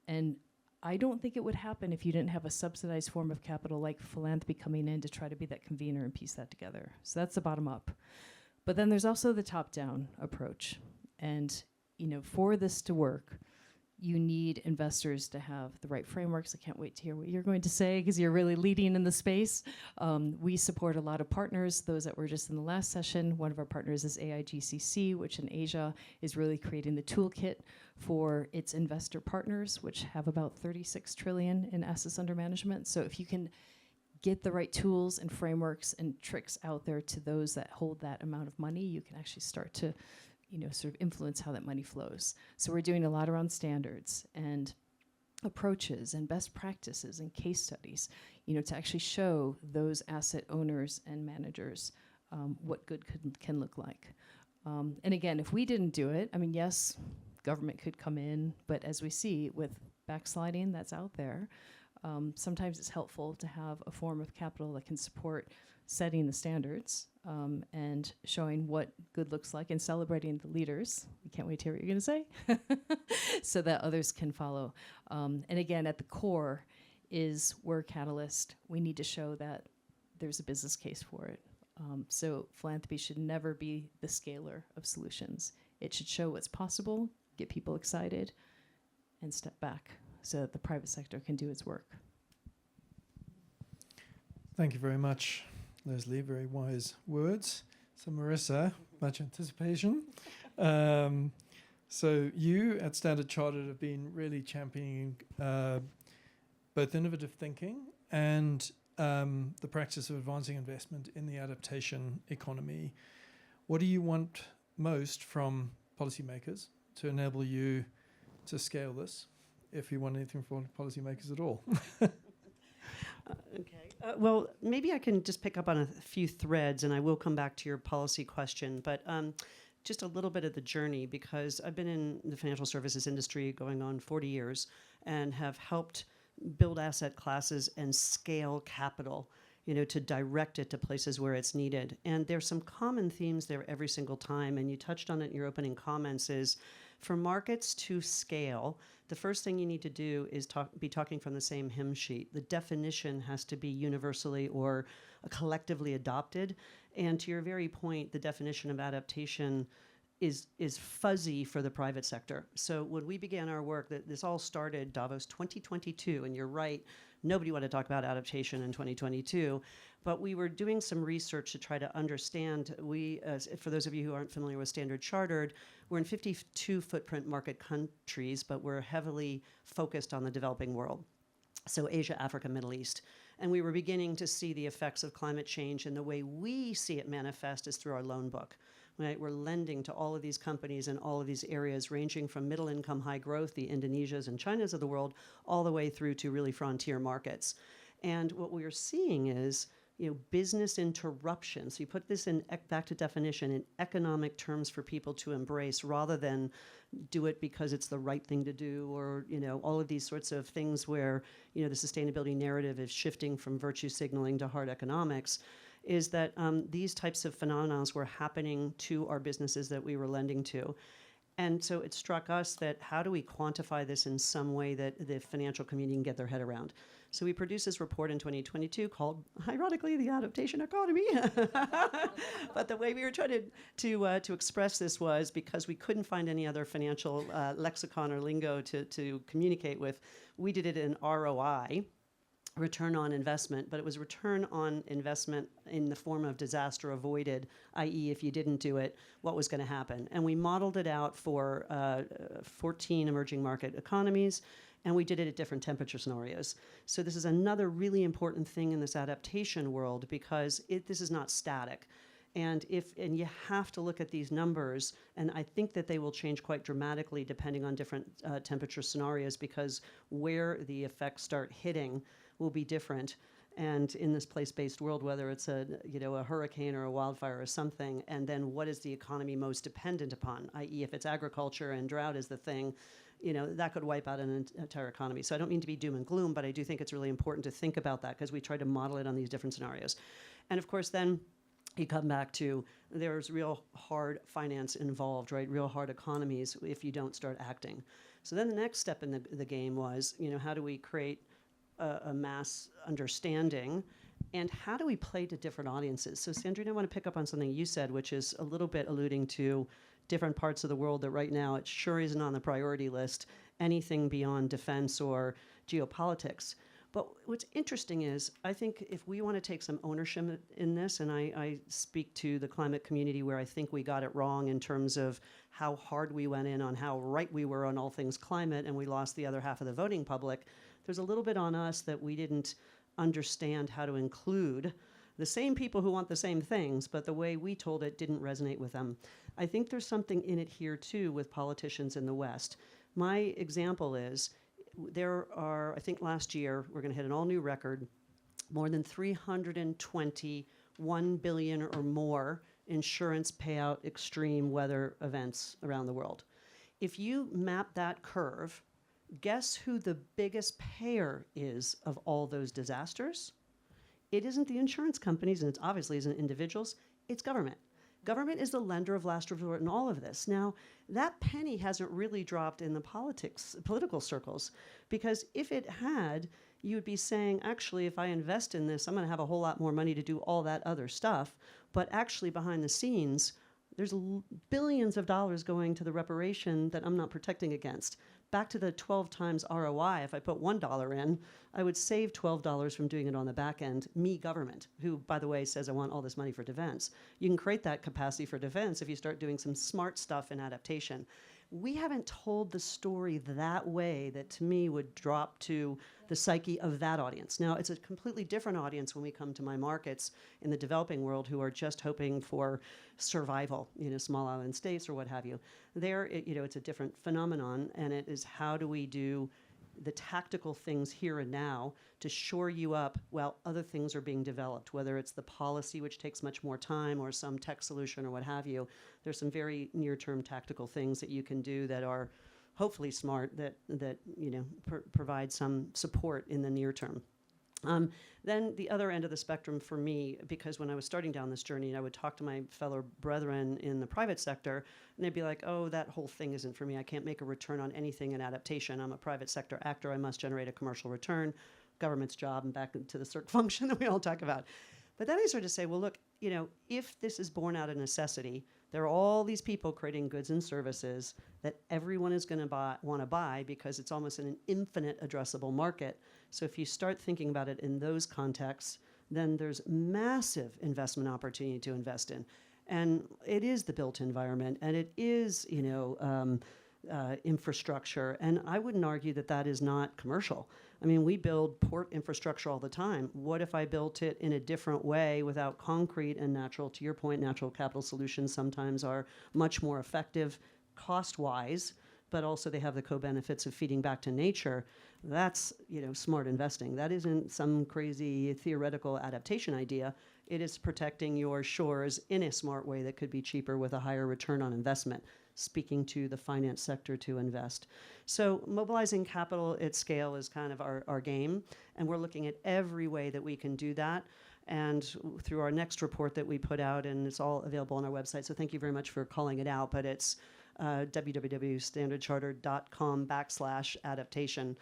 And I don't think it would happen if you didn't have a subsidized form of capital like philanthropy coming in to try to be that convener and piece that together. So that's the bottom up. But then there's also the top down approach. And for this to work, you need investors to have the right frameworks. I can't wait to hear what you're going to say because you're really leading in the space. We support a lot of partners, those that were just in the last session. One of our partners is AIGCC, which in Asia is really creating the toolkit for its investor partners, which have about 36 trillion in assets under management. So if you can get the right tools and frameworks and tricks out there to those that hold that amount of money, you can actually start to sort of influence how that money flows. So we're doing a lot around standards and approaches and best practices and case studies, to actually show those asset owners and managers what good can look like. And again, if we didn't do it, yes, government could come in, but as we see with backsliding that's out there, sometimes it's helpful to have a form of capital that can support setting the standards and showing what good looks like and celebrating the leaders. I can't wait to hear what you're going to say, so that others can follow. And again, at the core is we're a catalyst. We need to show that there's a business case for it. So philanthropy should never be the scaler of solutions. It should show what's possible, get people excited, and step back so that the private sector can do its work. Thank you very much, Leslie. Very wise words. So Marissa, much anticipation. So you at Standard Chartered have been really championing both innovative thinking and the practice of advancing investment in the adaptation economy. What do you want most from policymakers to enable you to scale this, if you want anything from policymakers at all. Okay. Well, maybe I can just pick up on a few threads, and I will come back to your policy question. But just a little bit of the journey, because I've been in the financial services industry going on 40 years and have helped build asset classes and scale capital, to direct it to places where it's needed. And there's some common themes there every single time, and you touched on it in your opening comments, is for markets to scale, the first thing you need to do is be talking from the same hymn sheet. The definition has to be universally or collectively adopted. And to your very point, the definition of adaptation is fuzzy for the private sector. So when we began our work, this all started Davos 2022, and you're right, nobody wanted to talk about adaptation in 2022, but we were doing some research to try to understand. For those of you who aren't familiar with Standard Chartered, we're in 52 footprint market countries, but we're heavily focused on the developing world. So Asia, Africa, Middle East. And we were beginning to see the effects of climate change, and the way we see it manifest is through our loan book. Right? We're lending to all of these companies in all of these areas, ranging from middle income, high growth, the Indonesias and Chinas of the world, all the way through to really frontier markets. And what we are seeing is, business interruption. So you put this in back to definition in economic terms for people to embrace, rather than do it because it's the right thing to do, or all of these sorts of things where the sustainability narrative is shifting from virtue signaling to hard economics. Is that these types of phenomena were happening to our businesses that we were lending to. And so it struck us that how do we quantify this in some way that the financial community can get their head around? So we produced this report in 2022 called, ironically, the Adaptation Economy. But the way we were trying to express this was, because we couldn't find any other financial lexicon or lingo to communicate with, we did it in ROI, return on investment, but it was return on investment in the form of disaster avoided, i.e. if you didn't do it, what was going to happen. And we modeled it out for 14 emerging market economies, and we did it at different temperature scenarios. So this is another really important thing in this adaptation world, because this is not static. And you have to look at these numbers, and I think that they will change quite dramatically depending on different temperature scenarios, because where the effects start hitting will be different. And in this place-based world, whether it's a hurricane or a wildfire or something, and then what is the economy most dependent upon, i.e. if it's agriculture and drought is the thing, that could wipe out an entire economy. So I don't mean to be doom and gloom, but I do think it's really important to think about that, because we try to model it on these different scenarios. And of course then you come back to, there's real hard finance involved, right? Real hard economies if you don't start acting. So then the next step in the game was, how do we create a mass understanding, and how do we play to different audiences? So Sandrine, I want to pick up on something you said, which is a little bit alluding to different parts of the world that right now it sure isn't on the priority list, anything beyond defense or geopolitics. But what's interesting is, I think if we want to take some ownership in this, and I speak to the climate community where I think we got it wrong in terms of how hard we went in on how right we were on all things climate, and we lost the other half of the voting public, there's a little bit on us that we didn't understand how to include the same people who want the same things, but the way we told it didn't resonate with them. I think there's something in it here, too, with politicians in the West. My example is, there are, I think last year, we're going to hit an all-new record, more than 321 billion or more insurance payout extreme weather events around the world. If you map that curve, guess who the biggest payer is of all those disasters? It isn't the insurance companies, and it obviously isn't individuals, it's government. Government is the lender of last resort in all of this. Now, that penny hasn't really dropped in the political circles, because if it had, you would be saying, actually, if I invest in this, I'm going to have a whole lot more money to do all that other stuff. But actually, behind the scenes, there's billions of dollars going to the reparation that I'm not protecting against. Back to the 12 times ROI, if I put $1 in, I would save $12 from doing it on the back end, me government, who, by the way, says I want all this money for defense. You can create that capacity for defense if you start doing some smart stuff in adaptation. we haven't told the story that way that to me would drop to the psyche of that audience. Now, it's a completely different audience when we come to my markets in the developing world who are just hoping for survival, small island states or what have you. There, it's a different phenomenon, and it is how do we do the tactical things here and now to shore you up while other things are being developed, whether it's the policy, which takes much more time, or some tech solution or what have you. There's some very near-term tactical things that you can do that are hopefully smart, that provide some support in the near term. Then the other end of the spectrum for me, because when I was starting down this journey, I would talk to my fellow brethren in the private sector, and they'd be like, oh, that whole thing isn't for me. I can't make a return on anything in adaptation. I'm a private sector actor. I must generate a commercial return, government's job, and back into the circ function that we all talk about. But then I started to say, well, look, if this is born out of necessity, there are all these people creating goods and services that everyone is going to want to buy because it's almost an infinite addressable market. So if you start thinking about it in those contexts, then there's massive investment opportunity to invest in. And it is the built environment, and it is, infrastructure. And I wouldn't argue that that is not commercial. I mean, we build port infrastructure all the time. What if I built it in a different way without concrete and natural, to your point, natural capital solutions sometimes are much more effective cost-wise, but also they have the co-benefits of feeding back to nature. That's, smart investing. That isn't some crazy theoretical adaptation idea. It is protecting your shores in a smart way that could be cheaper with a higher return on investment, speaking to the finance sector to invest. So mobilizing capital at scale is kind of our game, and we're looking at every way that we can do that. And through our next report that we put out, and it's all available on our website, so thank you very much for calling it out, but it's www.standardchartered.com/adaptation.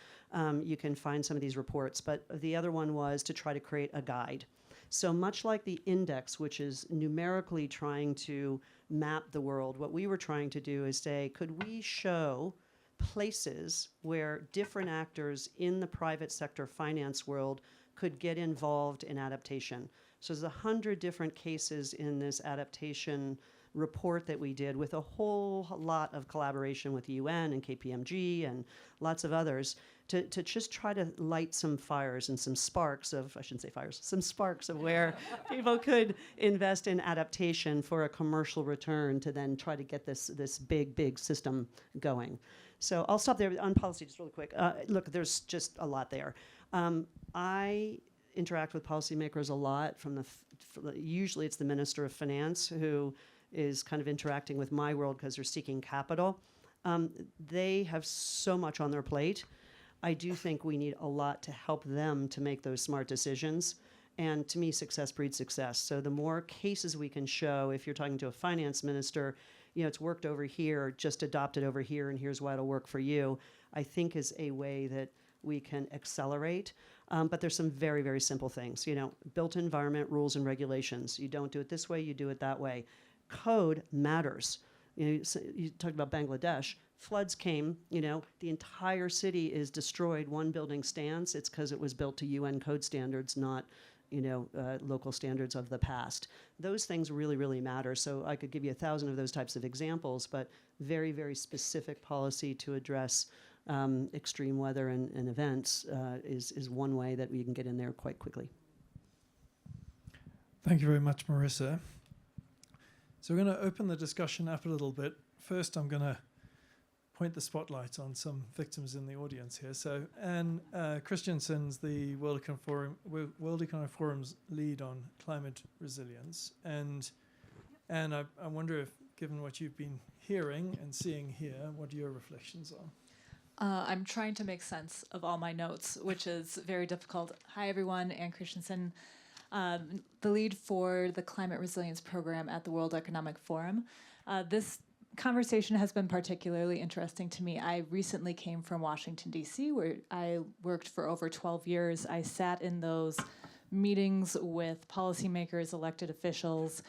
You can find some of these reports, but the other one was to try to create a guide. So much like the index, which is numerically trying to map the world, what we were trying to do is say, could we show places where different actors in the private sector finance world could get involved in adaptation? So there's 100 different cases in this adaptation report that we did with a whole lot of collaboration with the UN and KPMG and lots of others to just try to light some fires and some sparks of, I shouldn't say fires, some sparks of where people could invest in adaptation for a commercial return to then try to get this big system going. So I'll stop there on policy just really quick. Look, there's just a lot there. I interact with policymakers a lot usually it's the Minister of Finance who is kind of interacting with my world because they're seeking capital. They have so much on their plate. I do think we need a lot to help them to make those smart decisions. And to me, success breeds success. So the more cases we can show, if you're talking to a finance minister, it's worked over here, just adopt it over here, and here's why it'll work for you, I think is a way that we can accelerate. But there's some very, very simple things. Built environment rules and regulations. You don't do it this way, you do it that way. Code matters. You talked about Bangladesh. Floods came, the entire city is destroyed. One building stands. It's because it was built to UN code standards, not, local standards of the past. Those things really, really matter. So I could give you 1,000 of those types of examples, but very, very specific policy to address extreme weather and events is one way that we can get in there quite quickly. Thank you very much, Marissa. So we're going to open the discussion up a little bit. First, I'm going to point the spotlight on some victims in the audience here. So Anne Christensen's the World Economic Forum's lead on climate resilience. And Anne, I wonder if, given what you've been hearing and seeing here, what your reflections are. I'm trying to make sense of all my notes, which is very difficult. Hi, everyone. Anne Christensen, the lead for the Climate Resilience Program at the World Economic Forum. This conversation has been particularly interesting to me. I recently came from Washington, D.C., where I worked for over 12 years. I sat in those meetings with policymakers, elected officials,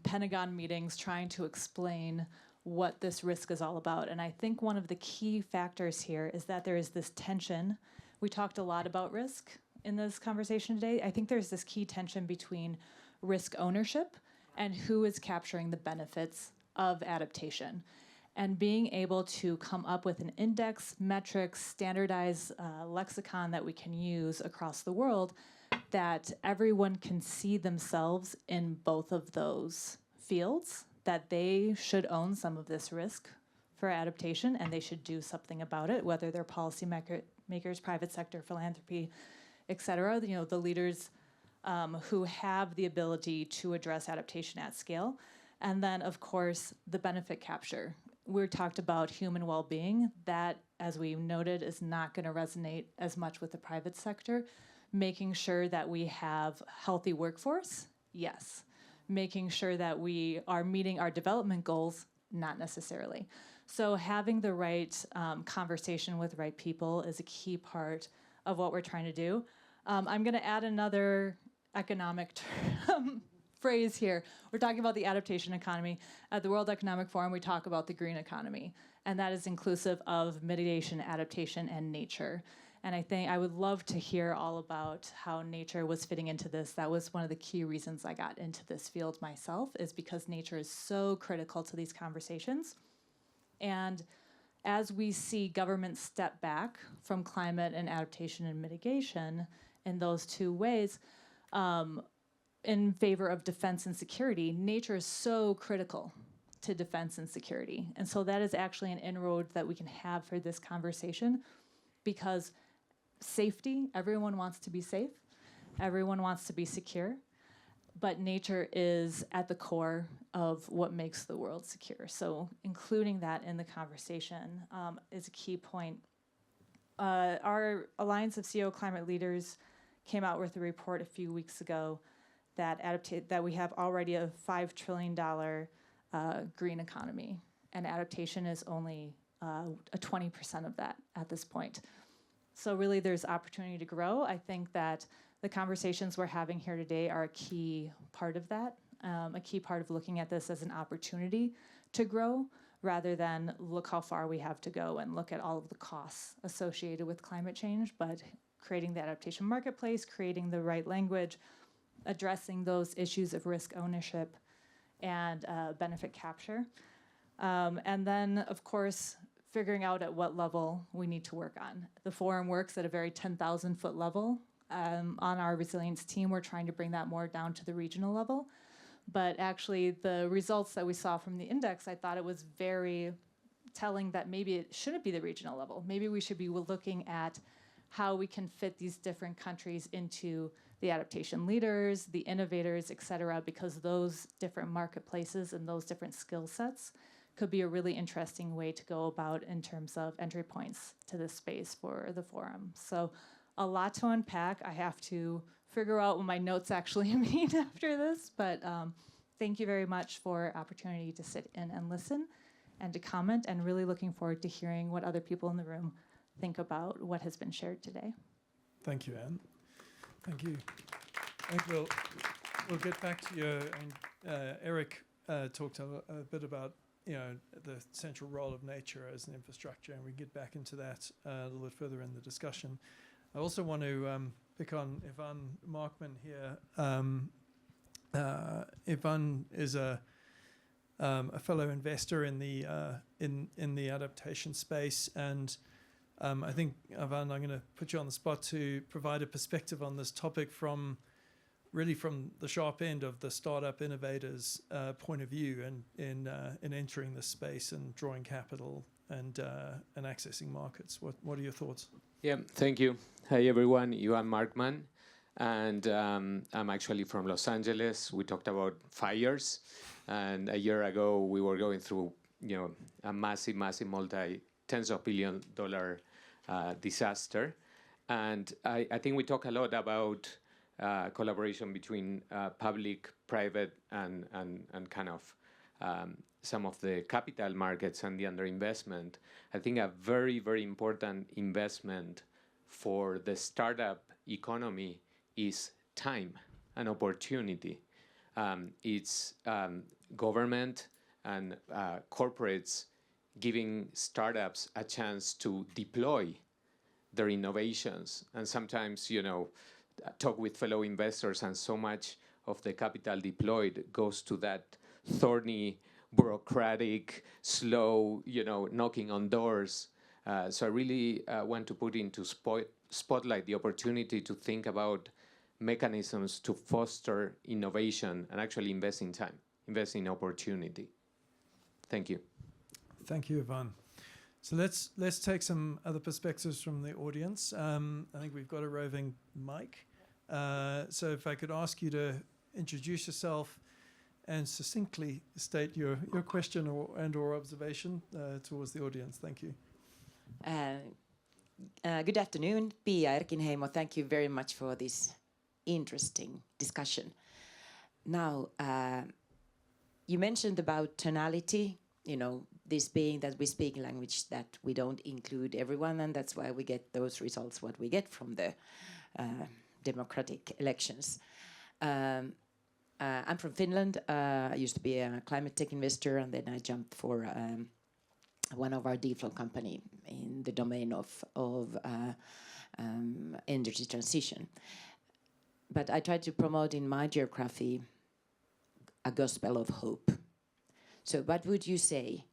Pentagon meetings, trying to explain what this risk is all about. And I think one of the key factors here is that there is this tension. We talked a lot about risk in this conversation today. I think there's this key tension between risk ownership and who is capturing the benefits of adaptation. And being able to come up with an index, metrics, standardized lexicon that we can use across the world, that everyone can see themselves in both of those fields, that they should own some of this risk for adaptation and they should do something about it, whether they're policy makers, private sector, philanthropy, et cetera, the leaders who have the ability to address adaptation at scale. And then, of course, the benefit capture. We talked about human well-being. That, as we noted, is not going to resonate as much with the private sector. Making sure that we have healthy workforce, yes. Making sure that we are meeting our development goals, not necessarily. So having the right conversation with right people is a key part of what we're trying to do. I'm going to add another economic phrase here. We're talking about the adaptation economy. At the World Economic Forum, we talk about the green economy, and that is inclusive of mitigation, adaptation, and nature. And I think I would love to hear all about how nature was fitting into this. That was one of the key reasons I got into this field myself, is because nature is so critical to these conversations. And as we see governments step back from climate and adaptation and mitigation in those two ways, in favor of defense and security, nature is so critical to defense and security. And so that is actually an inroad that we can have for this conversation, because safety, everyone wants to be safe, everyone wants to be secure, but nature is at the core of what makes the world secure. So including that in the conversation is a key point. Our Alliance of CEO Climate Leaders came out with a report a few weeks ago that we have already a $5 trillion green economy, and adaptation is only a 20% of that at this point. So really there's opportunity to grow. I think that the conversations we're having here today are a key part of that, a key part of looking at this as an opportunity to grow, rather than look how far we have to go and look at all of the costs associated with climate change, but creating the adaptation marketplace, creating the right language, addressing those issues of risk ownership and benefit capture. And then, of course, figuring out at what level we need to work on. The forum works at a very 10,000-foot level. On our resilience team, we're trying to bring that more down to the regional level. But actually, the results that we saw from the index, I thought it was very telling that maybe it shouldn't be the regional level. Maybe we should be looking at how we can fit these different countries into the adaptation leaders, the innovators, et cetera, because those different marketplaces and those different skill sets could be a really interesting way to go about in terms of entry points to this space for the forum. So a lot to unpack. I have to figure out what my notes actually mean after this, but thank you very much for opportunity to sit in and listen and to comment, and really looking forward to hearing what other people in the room think about what has been shared today. Thank you, Anne. Thank you. I think we'll get back to you. And Erik talked a bit about the central role of nature as an infrastructure, and we get back into that a little bit further in the discussion. I also want to pick on Ivan Markman here. Ivan is a fellow investor in the adaptation space, and I think, Ivan, I'm going to put you on the spot to provide a perspective on this topic from the sharp end of the startup innovators' point of view, and in entering this space and drawing capital and accessing markets. What are your thoughts? Yeah, thank you. Hi, everyone. Ivan Markman, and I'm actually from Los Angeles. We talked about fires, and a year ago we were going through, a massive, tens of billion dollar disaster, and I think we talk a lot about collaboration between public, private, and kind of some of the capital markets and the underinvestment. I think a very, very important investment for the startup economy is time and opportunity. It's government and corporates giving startups a chance to deploy their innovations. And sometimes, talk with fellow investors, and so much of the capital deployed goes to that thorny bureaucratic, slow, knocking on doors. So I really want to put into spotlight the opportunity to think about mechanisms to foster innovation and actually invest in time, invest in opportunity. Thank you. Thank you, Ivan. So let's take some other perspectives from the audience. I think we've got a roving mic. So if I could ask you to introduce yourself and succinctly state your question or observation towards the audience. Thank you. Good afternoon, Pia Erkinheimo. Thank you very much for this interesting discussion. Now, you mentioned about tonality, this being that we speak language that we don't include everyone, and that's why we get those results, what we get from the democratic elections. I'm from Finland. I used to be a climate tech investor, and then I jumped for one of our deep flow company in the domain of energy transition. But I tried to promote in my geography a gospel of hope. So what would you say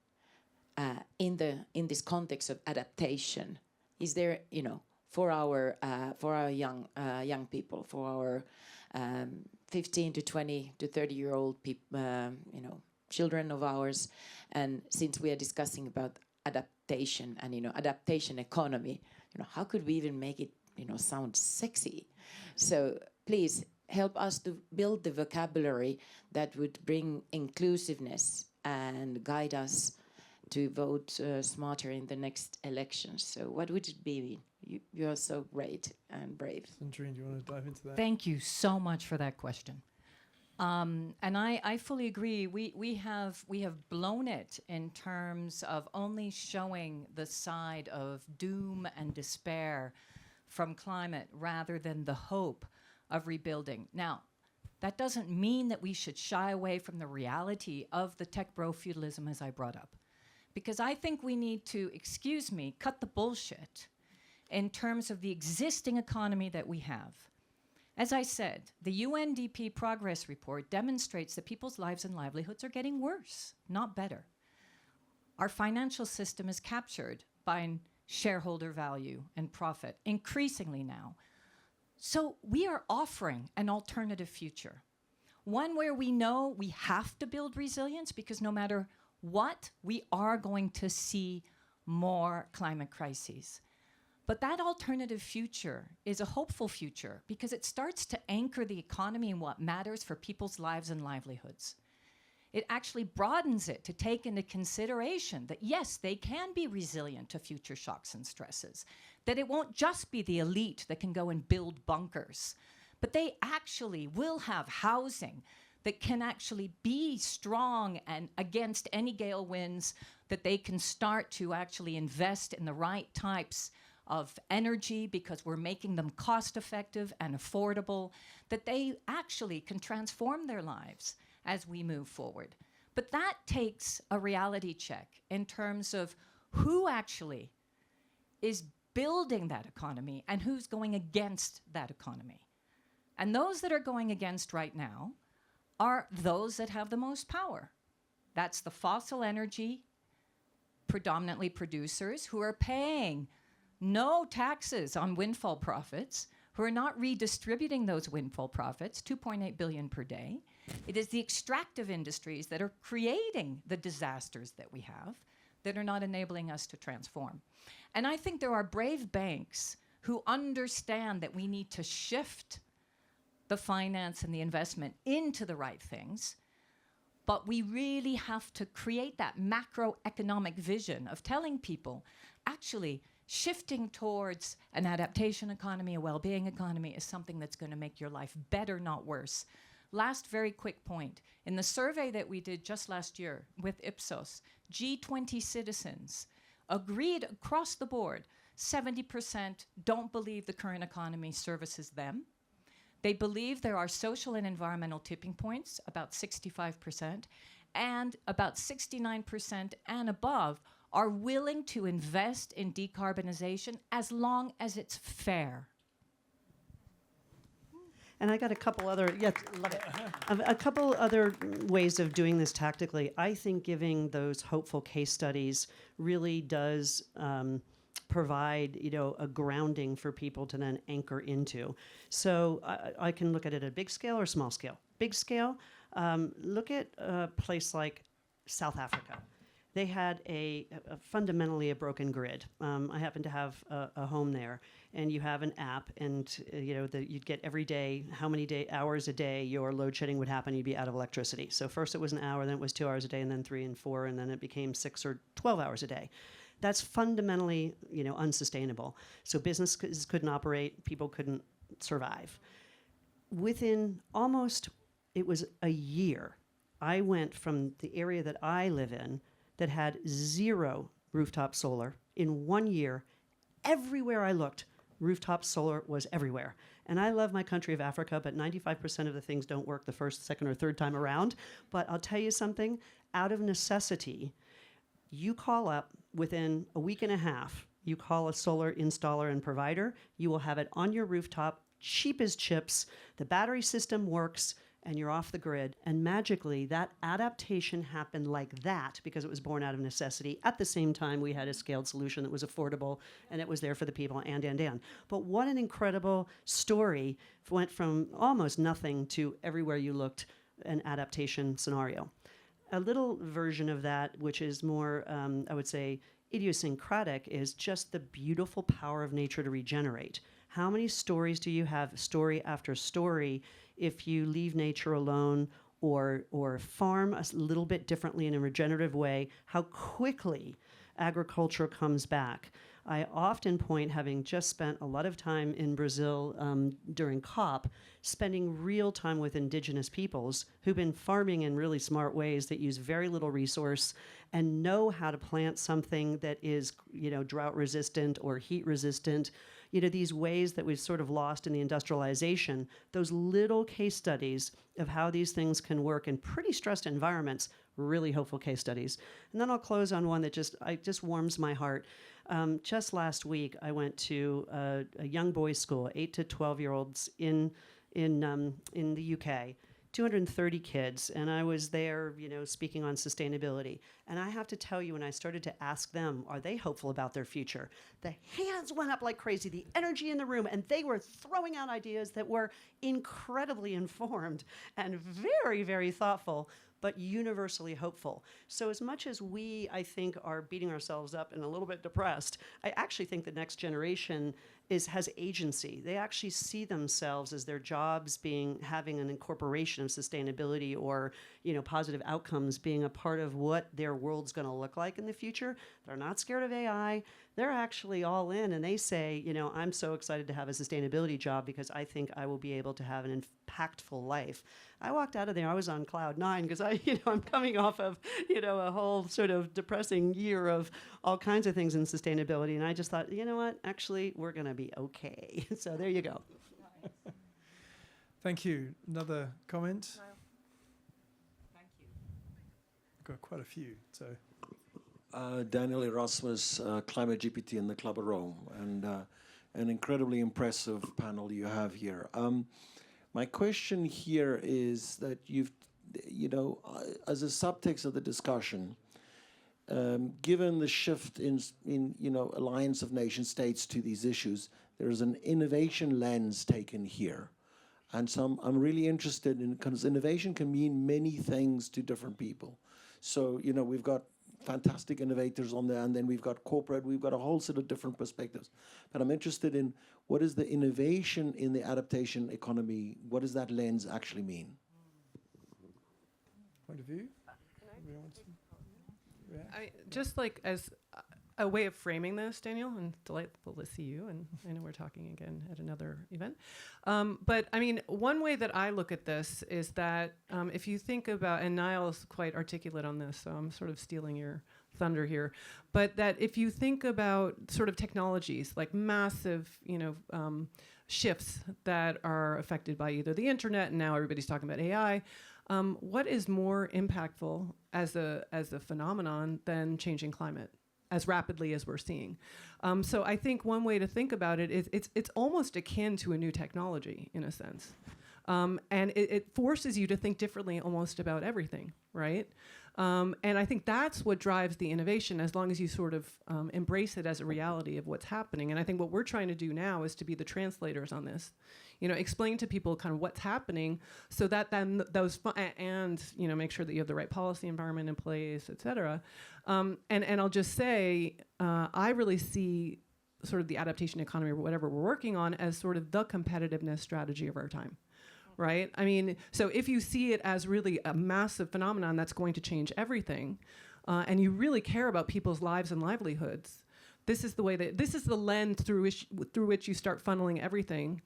in this context of adaptation? Is there, for our young people, for our 15 to 20 to 30-year-old children of ours, and since we are discussing about adaptation and adaptation economy, how could we even make it sound sexy? So please help us to build the vocabulary that would bring inclusiveness and guide us to vote smarter in the next elections. So what would it be? You are so great and brave. Sandrine, do you want to dive into that? Thank you so much for that question. And I fully agree. We have blown it in terms of only showing the side of doom and despair from climate rather than the hope of rebuilding. Now, that doesn't mean that we should shy away from the reality of the tech bro feudalism as I brought up. Because I think we need to, cut the bullshit in terms of the existing economy that we have. As I said, the UNDP progress report demonstrates that people's lives and livelihoods are getting worse, not better. Our financial system is captured by shareholder value and profit, increasingly now. So we are offering an alternative future, one where we know we have to build resilience because no matter what, we are going to see more climate crises. But that alternative future is a hopeful future because it starts to anchor the economy in what matters for people's lives and livelihoods. It actually broadens it to take into consideration that, yes, they can be resilient to future shocks and stresses, that it won't just be the elite that can go and build bunkers, but they actually will have housing that can actually be strong and against any gale winds, that they can start to actually invest in the right types of energy because we're making them cost effective and affordable, that they actually can transform their lives as we move forward. But that takes a reality check in terms of who actually is building that economy and who's going against that economy. And those that are going against right now are those that have the most power. That's the fossil energy, predominantly producers who are paying no taxes on windfall profits, who are not redistributing those windfall profits, 2.8 billion per day. It is the extractive industries that are creating the disasters that we have that are not enabling us to transform. And I think there are brave banks who understand that we need to shift the finance and the investment into the right things, but we really have to create that macroeconomic vision of telling people, actually, shifting towards an adaptation economy, a well-being economy is something that's going to make your life better, not worse. Last very quick point. In the survey that we did just last year with Ipsos, G20 citizens agreed across the board, 70% don't believe the current economy services them. They believe there are social and environmental tipping points, about 65%, and about 69% and above are willing to invest in decarbonization as long as it's fair. And I got a couple other, yes, love it. A couple other ways of doing this tactically. I think giving those hopeful case studies really does provide, a grounding for people to then anchor into. So I can look at it at a big scale or small scale. Big scale, look at a place like South Africa. They had fundamentally a broken grid. I happen to have a home there, and you have an app, and you'd get every day how many hours a day your load shedding would happen. You'd be out of electricity. So first it was an hour, then it was 2 hours a day, and then 3 and 4, and then it became 6 or 12 hours a day. That's fundamentally, unsustainable. So businesses couldn't operate, people couldn't survive. Within it was a year, I went from the area that I live in that had 0 rooftop solar. In 1 year, everywhere I looked, rooftop solar was everywhere. And I love my country of Africa, but 95% of the things don't work the first, second, or third time around. But I'll tell you something, out of necessity, you call up within a week and a half, you call a solar installer and provider, you will have it on your rooftop, cheap as chips, the battery system works, and you're off the grid. And magically, that adaptation happened like that because it was born out of necessity. At the same time, we had a scaled solution that was affordable, and it was there for the people, and. But what an incredible story. Went from almost nothing to everywhere you looked, an adaptation scenario. A little version of that, which is more, I would say, idiosyncratic, is just the beautiful power of nature to regenerate. How many stories do you have, story after story, if you leave nature alone or farm a little bit differently in a regenerative way, how quickly agriculture comes back? I often point, having just spent a lot of time in Brazil during COP, spending real time with indigenous peoples who've been farming in really smart ways that use very little resource and know how to plant something that is, drought resistant or heat resistant. These ways that we've sort of lost in the industrialization, those little case studies of how these things can work in pretty stressed environments, really hopeful case studies. And then I'll close on one that just warms my heart. Just last week, I went to a young boys' school, 8 to 12-year-olds in the UK, 230 kids, and I was there, speaking on sustainability. And I have to tell you, when I started to ask them, are they hopeful about their future? The hands went up like crazy, the energy in the room, and they were throwing out ideas that were incredibly informed and very, very thoughtful, but universally hopeful. So as much as we, I think, are beating ourselves up and a little bit depressed, I actually think the next generation has agency. They actually see themselves as their jobs having an incorporation of sustainability or positive outcomes being a part of what their world's going to look like in the future. They're not scared of AI. They're actually all in, and they say, I'm so excited to have a sustainability job because I think I will be able to have an impactful life. I walked out of there, I was on cloud 9 because I'm coming off of, a whole sort of depressing year of all kinds of things in sustainability. And I just thought, you know what, actually, we're going to be okay. So there you go. Thank you. Another comment? Thank you. Got quite a few, so. Daniel Erasmus, Climate GPT in the Club of Rome, and an incredibly impressive panel you have here. My question here is that as a subtext of the discussion, given the shift in alliance of nation states to these issues, there is an innovation lens taken here. And so I'm really interested in, because innovation can mean many things to different people. So, we've got fantastic innovators on there, and then we've got corporate, we've got a whole set of different perspectives. But I'm interested in, what is the innovation in the adaptation economy? What does that lens actually mean? Point of view? Just like as a way of framing this, Daniel, and delightful to see you, and I know we're talking again at another event. But I mean, one way that I look at this is that if you think about, and Niall's quite articulate on this, so I'm sort of stealing your thunder here, but that if you think about sort of technologies, like massive, shifts that are affected by either the internet, and now everybody's talking about AI, what is more impactful as a phenomenon than changing climate as rapidly as we're seeing? So I think one way to think about it is it's almost akin to a new technology in a sense. And it forces you to think differently almost about everything, right? And I think that's what drives the innovation, as long as you sort of embrace it as a reality of what's happening. And I think what we're trying to do now is to be the translators on this. Explain to people kind of what's happening, so that then those and make sure that you have the right policy environment in place, et cetera. And I'll just say, I really see sort of the adaptation economy, or whatever we're working on, as sort of the competitiveness strategy of our time. Right? I mean, so if you see it as really a massive phenomenon that's going to change everything, and you really care about people's lives and livelihoods, this is the lens through which you start funneling everything,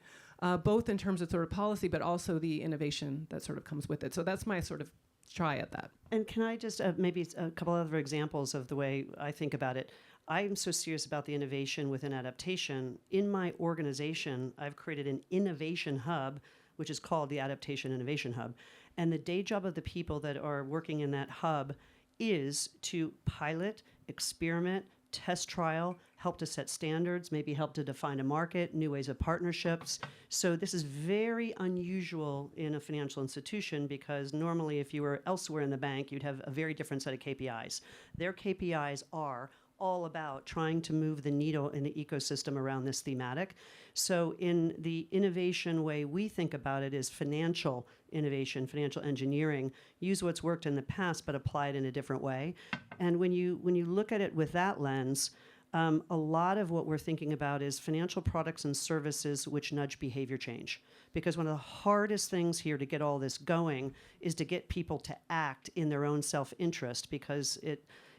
both in terms of sort of policy, but also the innovation that sort of comes with it. So that's my sort of try at that. And can I just maybe a couple other examples of the way I think about it? I'm so serious about the innovation within adaptation. In my organization, I've created an innovation hub, which is called the Adaptation Innovation Hub. And the day job of the people that are working in that hub is to pilot, experiment, test trial, help to set standards, maybe help to define a market, new ways of partnerships. So this is very unusual in a financial institution, because normally if you were elsewhere in the bank, you'd have a very different set of KPIs. Their KPIs are all about trying to move the needle in the ecosystem around this thematic. So in the innovation way we think about it is financial innovation, financial engineering. Use what's worked in the past, but apply it in a different way. And when you look at it with that lens, a lot of what we're thinking about is financial products and services which nudge behavior change. Because one of the hardest things here to get all this going is to get people to act in their own self-interest, because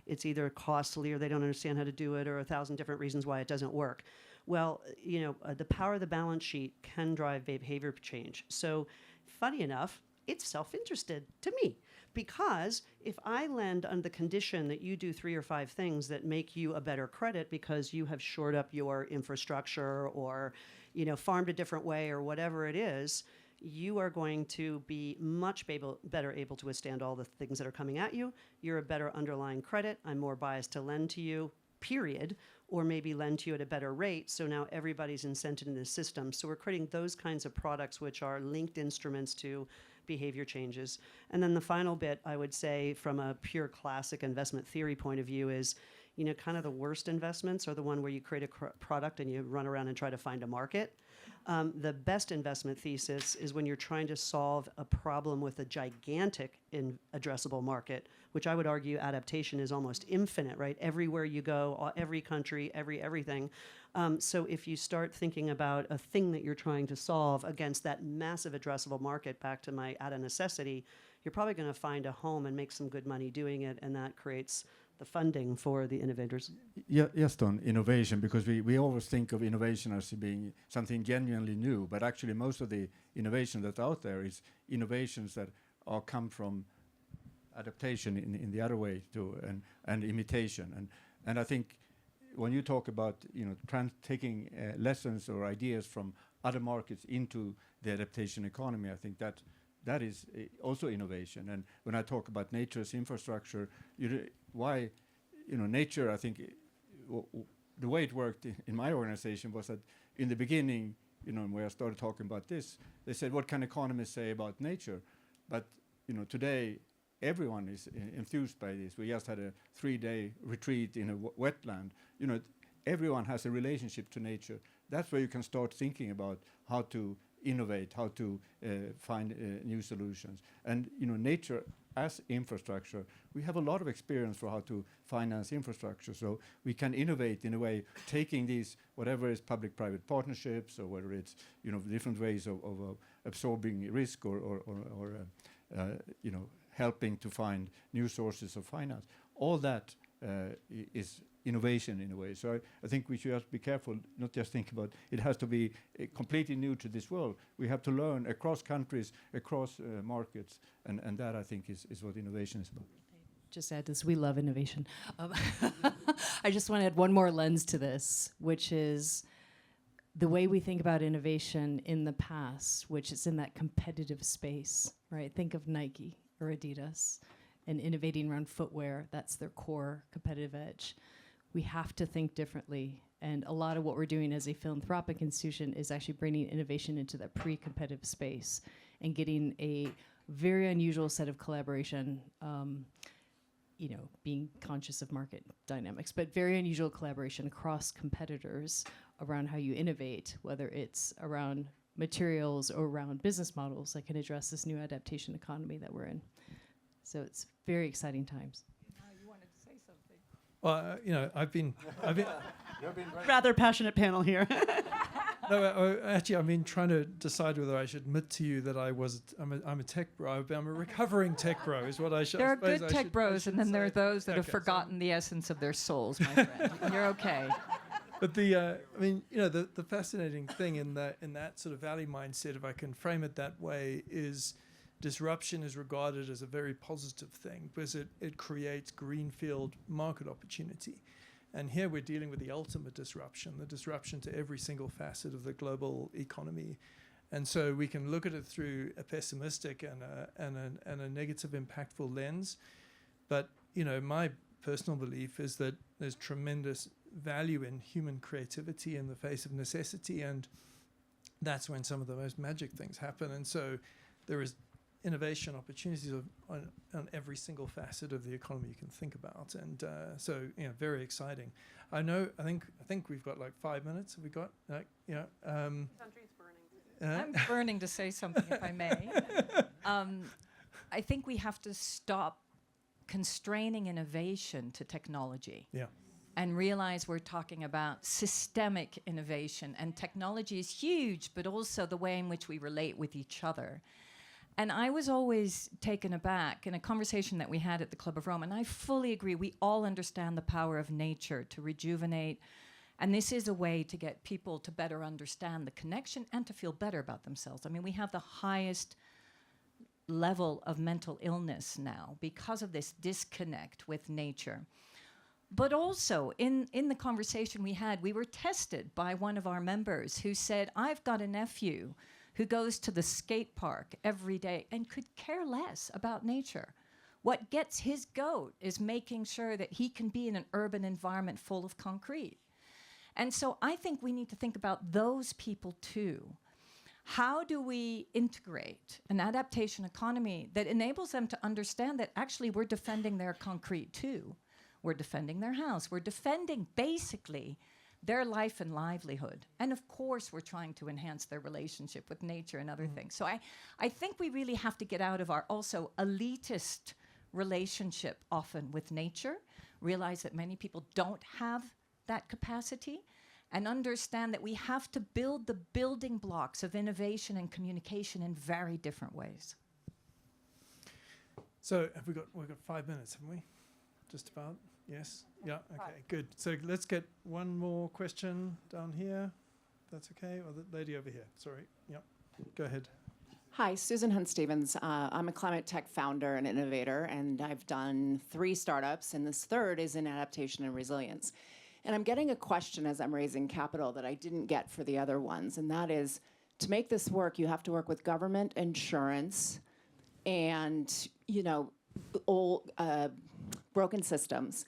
it's either costly or they don't understand how to do it, or 1,000 different reasons why it doesn't work. Well, the power of the balance sheet can drive behavior change. So funny enough, it's self-interested to me, because if I lend on the condition that you do 3 or 5 things that make you a better credit because you have shored up your infrastructure, or farmed a different way, or whatever it is, you are going to be much better able to withstand all the things that are coming at you. You're a better underlying credit. I'm more biased to lend to you, period, or maybe lend to you at a better rate. So now everybody's incented in the system. So we're creating those kinds of products which are linked instruments to behavior changes. And then the final bit, I would say, from a pure classic investment theory point of view is, kind of the worst investments are the one where you create a product and you run around and try to find a market. The best investment thesis is when you're trying to solve a problem with a gigantic addressable market, which I would argue adaptation is almost infinite, right? Everywhere you go, every country, everything. So if you start thinking about a thing that you're trying to solve against that massive addressable market, back to my out of necessity, you're probably going to find a home and make some good money doing it, and that creates the funding for the innovators. Yeah, yes, on innovation, because we always think of innovation as being something genuinely new, but actually most of the innovation that's out there is innovations that are come from adaptation in the other way too, and imitation. And I think when you talk about taking lessons or ideas from other markets into the adaptation economy, I think that is also innovation. And when I talk about nature's infrastructure, nature, I think the way it worked in my organization was that in the beginning, when I started talking about this, they said, what can economists say about nature? But today everyone is enthused by this. We just had a 3-day retreat in a wetland. Everyone has a relationship to nature. That's where you can start thinking about how to innovate, how to find new solutions. And nature as infrastructure, we have a lot of experience for how to finance infrastructure. So we can innovate in a way, taking these, whatever is public-private partnerships, or whether it's different ways of absorbing risk, or helping to find new sources of finance. All that is innovation in a way. So I think we should just be careful, not just think about it has to be completely new to this world. We have to learn across countries, across markets, and that I think is what innovation is about. Just add this, we love innovation. I just want to add one more lens to this, which is the way we think about innovation in the past, which is in that competitive space, right? Think of Nike or Adidas and innovating around footwear. That's their core competitive edge. We have to think differently. And a lot of what we're doing as a philanthropic institution is actually bringing innovation into that pre-competitive space and getting a very unusual set of collaboration, being conscious of market dynamics, but very unusual collaboration across competitors around how you innovate, whether it's around materials or around business models that can address this new adaptation economy that we're in. So it's very exciting times. You wanted to say something. Well, I've been Rather passionate panel here. No, actually, I've been trying to decide whether I should admit to you that I'm a tech bro, but I'm a recovering tech bro, is what I should. There are good tech bros, and then there are those that have forgotten the essence of their souls, my friend. You're okay. But the fascinating thing in that sort of value mindset, if I can frame it that way, is disruption is regarded as a very positive thing because it creates greenfield market opportunity. And here we're dealing with the ultimate disruption, the disruption to every single facet of the global economy. And so we can look at it through a pessimistic and a negative impactful lens. But, my personal belief is that there's tremendous value in human creativity in the face of necessity. And that's when some of the most magic things happen. And so there is innovation opportunities on every single facet of the economy you can think about, and very exciting. I think we've got like 5 minutes. Have we got? Sandrine's burning. I'm burning to say something, if I may. I think we have to stop constraining innovation to technology. Yeah. And realize we're talking about systemic innovation, and technology is huge, but also the way in which we relate with each other. And I was always taken aback in a conversation that we had at the Club of Rome, and I fully agree, we all understand the power of nature to rejuvenate, and this is a way to get people to better understand the connection and to feel better about themselves. I mean, we have the highest level of mental illness now because of this disconnect with nature. But also, in the conversation we had, we were tested by one of our members who said, I've got a nephew who goes to the skate park every day and could care less about nature. What gets his goat is making sure that he can be in an urban environment full of concrete. And so I think we need to think about those people too. How do we integrate an adaptation economy that enables them to understand that actually we're defending their concrete too? We're defending their house. We're defending basically their life and livelihood. And of course, we're trying to enhance their relationship with nature and other things. So I think we really have to get out of our also elitist relationship often with nature, realize that many people don't have that capacity, and understand that we have to build the building blocks of innovation and communication in very different ways. So we've got 5 minutes, haven't we? Just about. Yes? Yeah, okay, good. So let's get one more question down here, if that's okay. Or the lady over here, sorry. Yep, go ahead. Hi, Susan Hunt-Stevens. I'm a climate tech founder and innovator, and I've done 3 startups, and this third is in adaptation and resilience. And I'm getting a question as I'm raising capital that I didn't get for the other ones, and that is, to make this work, you have to work with government, insurance, and, old, broken systems.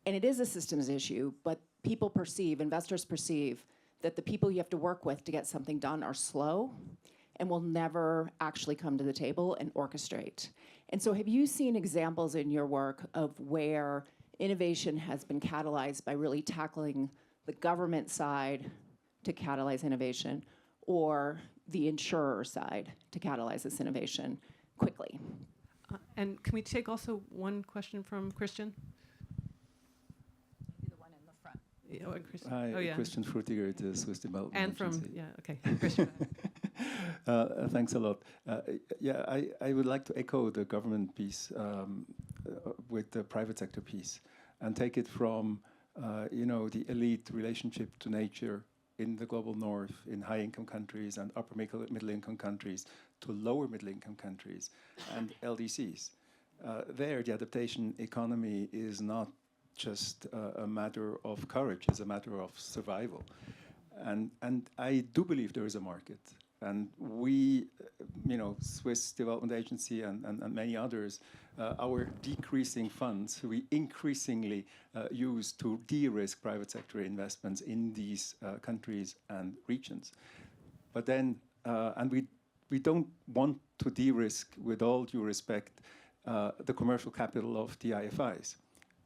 And it is a systems issue, but investors perceive that the people you have to work with to get something done are slow and will never actually come to the table and orchestrate. And so have you seen examples in your work of where innovation has been catalyzed by really tackling the government side to catalyze innovation, or the insurer side to catalyze this innovation quickly? And can we take also one question from Christian? The one in the front. Yeah, and Christian. Hi, Oh, yeah. Christian Frutiger, the Swiss Development And from, Agency. yeah, okay. Christian. Thanks a lot. I would like to echo the government piece with the private sector piece and take it from, the elite relationship to nature in the global north, in high-income countries and upper middle-income countries, to lower middle-income countries and LDCs. There, the adaptation economy is not just a matter of courage, it's a matter of survival. And I do believe there is a market. And we, Swiss Development Agency and many others, our decreasing funds, we increasingly use to de-risk private sector investments in these countries and regions. But then, and we we don't want to de-risk, with all due respect, the commercial capital of the IFIs.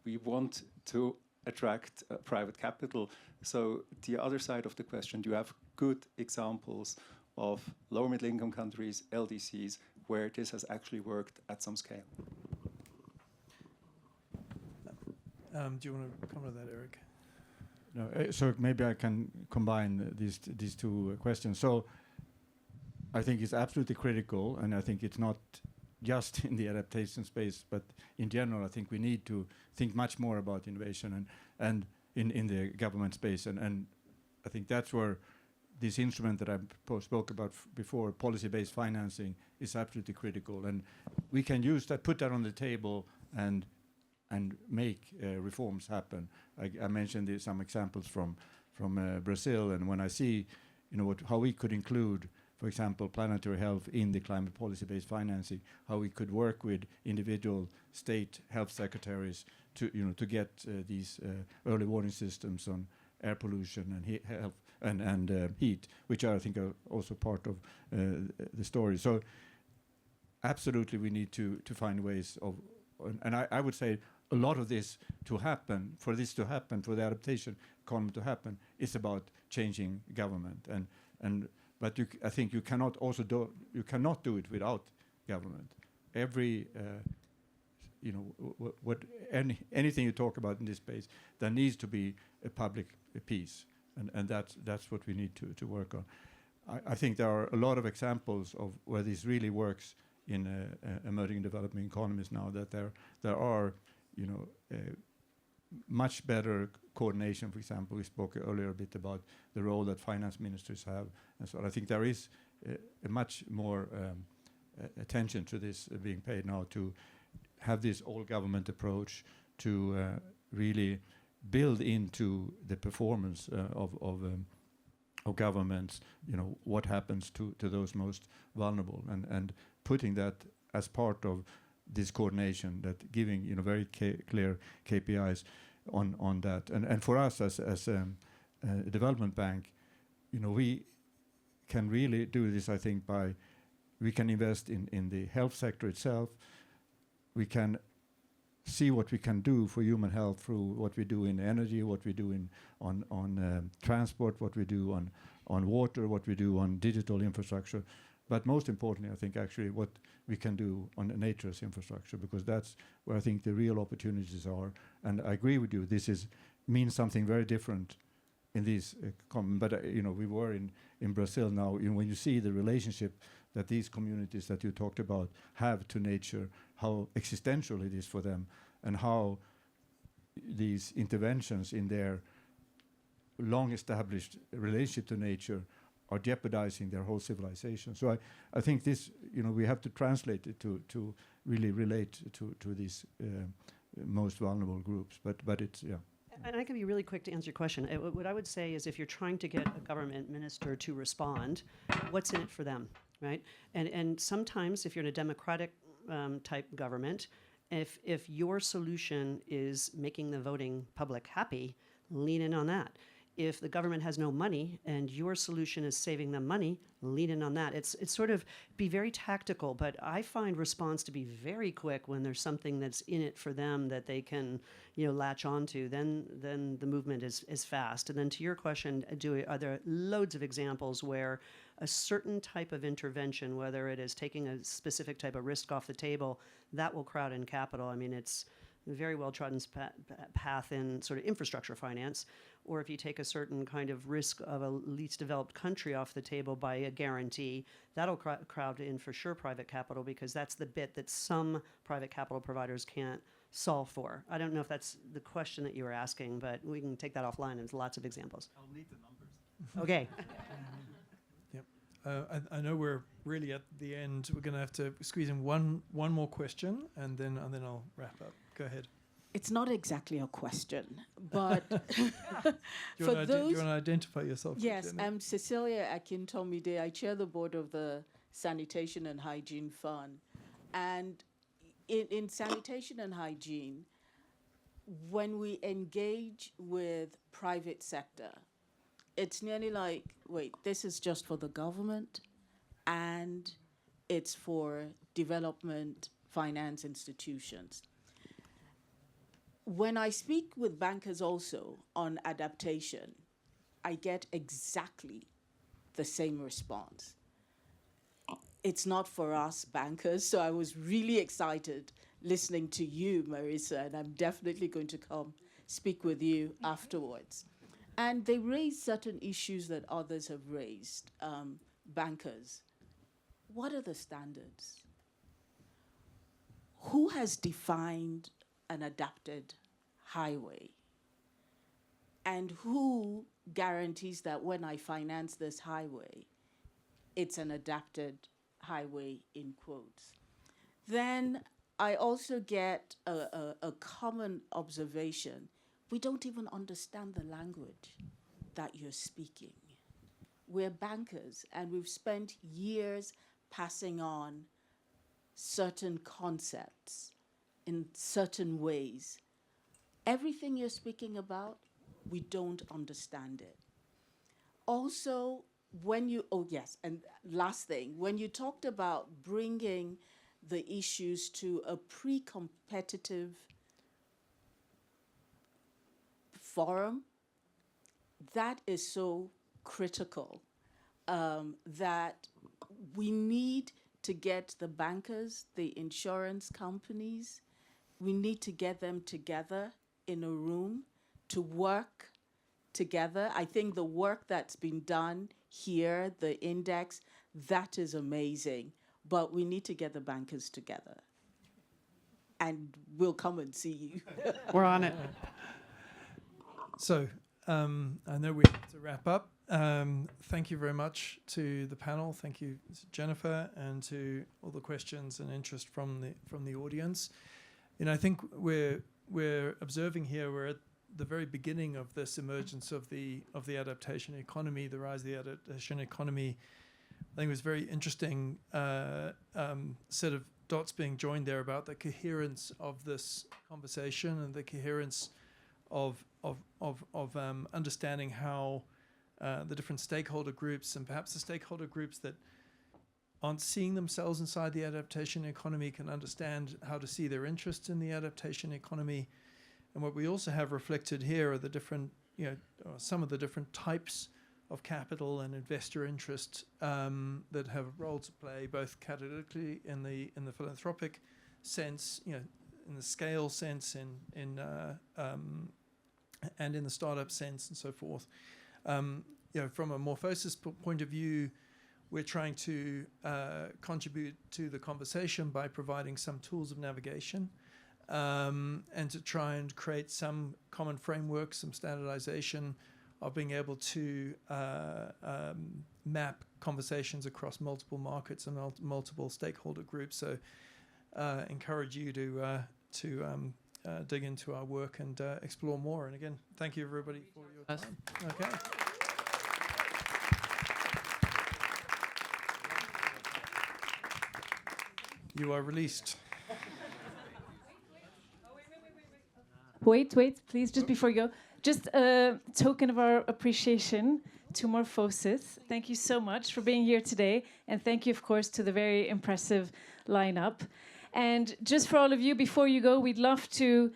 We want to attract private capital. So the other side of the question, do you have good examples of lower middle income countries, LDCs, where this has actually worked at some scale? Do you want to comment on that, Erik? No, so maybe I can combine these two questions. So I think it's absolutely critical, and I think it's not just in the adaptation space, but in general, I think we need to think much more about innovation and in the government space. And I think that's where this instrument that I spoke about before, policy-based financing, is absolutely critical. And we can use that, put that on the table, and make reforms happen. I mentioned some examples from Brazil, and when I see, how we could include, for example, planetary health in the climate policy-based financing, how we could work with individual state health secretaries to get these early warning systems on air pollution and health and heat, which I think are also part of the story. So absolutely, we need to find ways of, and I would say a lot of this to happen, for the adaptation economy to happen, is about changing government. But I think you cannot do it without government. Every anything you talk about in this space, there needs to be a public piece, and that's what we need to work on. I think there are a lot of examples of where this really works in emerging and developing economies now, that there are much better coordination. For example, we spoke earlier a bit about the role that finance ministers have, and so I think there is a much more attention to this being paid now, to have this all-government approach, to really build into the performance of governments, what happens to those most vulnerable, and putting that as part of this coordination, that giving very clear KPIs on that. And for us as a development bank, we can really do this, I think, by we can invest in the health sector itself. We can see what we can do for human health through what we do in energy, what we do on transport, what we do on water, what we do on digital infrastructure. But most importantly, I think actually what we can do on nature's infrastructure, because that's where I think the real opportunities are. And I agree with you, this means something very different in these but we were in Brazil now. When you see the relationship that these communities that you talked about have to nature, how existential it is for them, and how these interventions in their long-established relationship to nature are jeopardizing their whole civilization. So I think this, we have to translate it to really relate to these most vulnerable groups. But it's, yeah. And I can be really quick to answer your question. What I would say is, if you're trying to get a government minister to respond, what's in it for them, right? And sometimes, if you're in a democratic type government, if your solution is making the voting public happy, lean in on that. If the government has no money and your solution is saving them money, lean in on that. It's sort of be very tactical, but I find response to be very quick when there's something that's in it for them that they can, latch onto. Then the movement is fast. And then to your question, are there loads of examples where a certain type of intervention, whether it is taking a specific type of risk off the table, that will crowd in capital. I mean, it's a very well-trodden path in sort of infrastructure finance. Or if you take a certain kind of risk of a least developed country off the table by a guarantee, that'll crowd in for sure private capital, because that's the bit that some private capital providers can't solve for. I don't know if that's the question that you were asking, but we can take that offline. There's lots of examples. I'll need the numbers. Okay. Yep. I know we're really at the end. We're going to have to squeeze in one more question, and then I'll wrap up. Go ahead. It's not exactly a question, but do you want to identify yourself? Yes, I'm Cecilia Akintomide. I chair the board of the Sanitation and Hygiene Fund. And in sanitation and hygiene, when we engage with private sector, it's nearly like, wait, this is just for the government? and it's for development finance institutions. When I speak with bankers also on adaptation, I get exactly the same response. It's not for us bankers, so I was really excited listening to you, Marissa, and I'm definitely going to come speak with you afterwards. And they raise certain issues that others have raised. Bankers, what are the standards? Who has defined an adapted highway? And who guarantees that when I finance this highway, it's an adapted highway, in quotes? Then I also get a common observation. We don't even understand the language that you're speaking. We're bankers, and we've spent years passing on certain concepts in certain ways. Everything you're speaking about, we don't understand it. Also, when you, oh yes, and last thing, when you talked about bringing the issues to a pre-competitive forum, that is so critical, that we need to get the bankers, the insurance companies, we need to get them together in a room to work together. I think the work that's been done here, the index, that is amazing. But we need to get the bankers together. And we'll come and see you. We're on it. So I know we have to wrap up. Thank you very much to the panel. Thank you, Jennifer, and to all the questions and interest from the audience. You know, I think we're observing here, we're at the very beginning of this emergence of the adaptation economy, the rise of the adaptation economy. I think it was very interesting set of dots being joined there about the coherence of this conversation and the coherence of understanding how the different stakeholder groups, and perhaps the stakeholder groups that aren't seeing themselves inside the adaptation economy, can understand how to see their interests in the adaptation economy. And what we also have reflected here are the different, some of the different types of capital and investor interest that have a role to play, both categorically in the philanthropic sense, in the scale sense, and in the startup sense, and so forth. From a Morphosis point of view, we're trying to contribute to the conversation by providing some tools of navigation, and to try and create some common framework, some standardization of being able to map conversations across multiple markets and multiple stakeholder groups. So encourage you to dig into our work and explore more. And again, thank you everybody for your time. Okay. You are released. Wait, please, just before you go. Just a token of our appreciation to Morphosis. Thank you so much for being here today. And thank you, of course, to the very impressive lineup. And just for all of you, before you go, we'd love to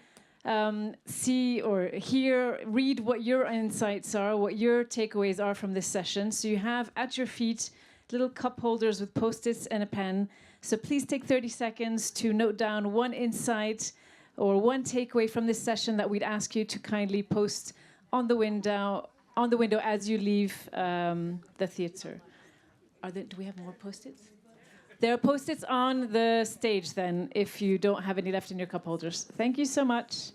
see or hear, read what your insights are, what your takeaways are from this session. So you have at your feet little cup holders with Post-its and a pen. So please take 30 seconds to note down one insight or one takeaway from this session that we'd ask you to kindly post on the window as you leave the theater. Do we have more Post-its? There are Post-its on the stage then, if you don't have any left in your cup holders. Thank you so much.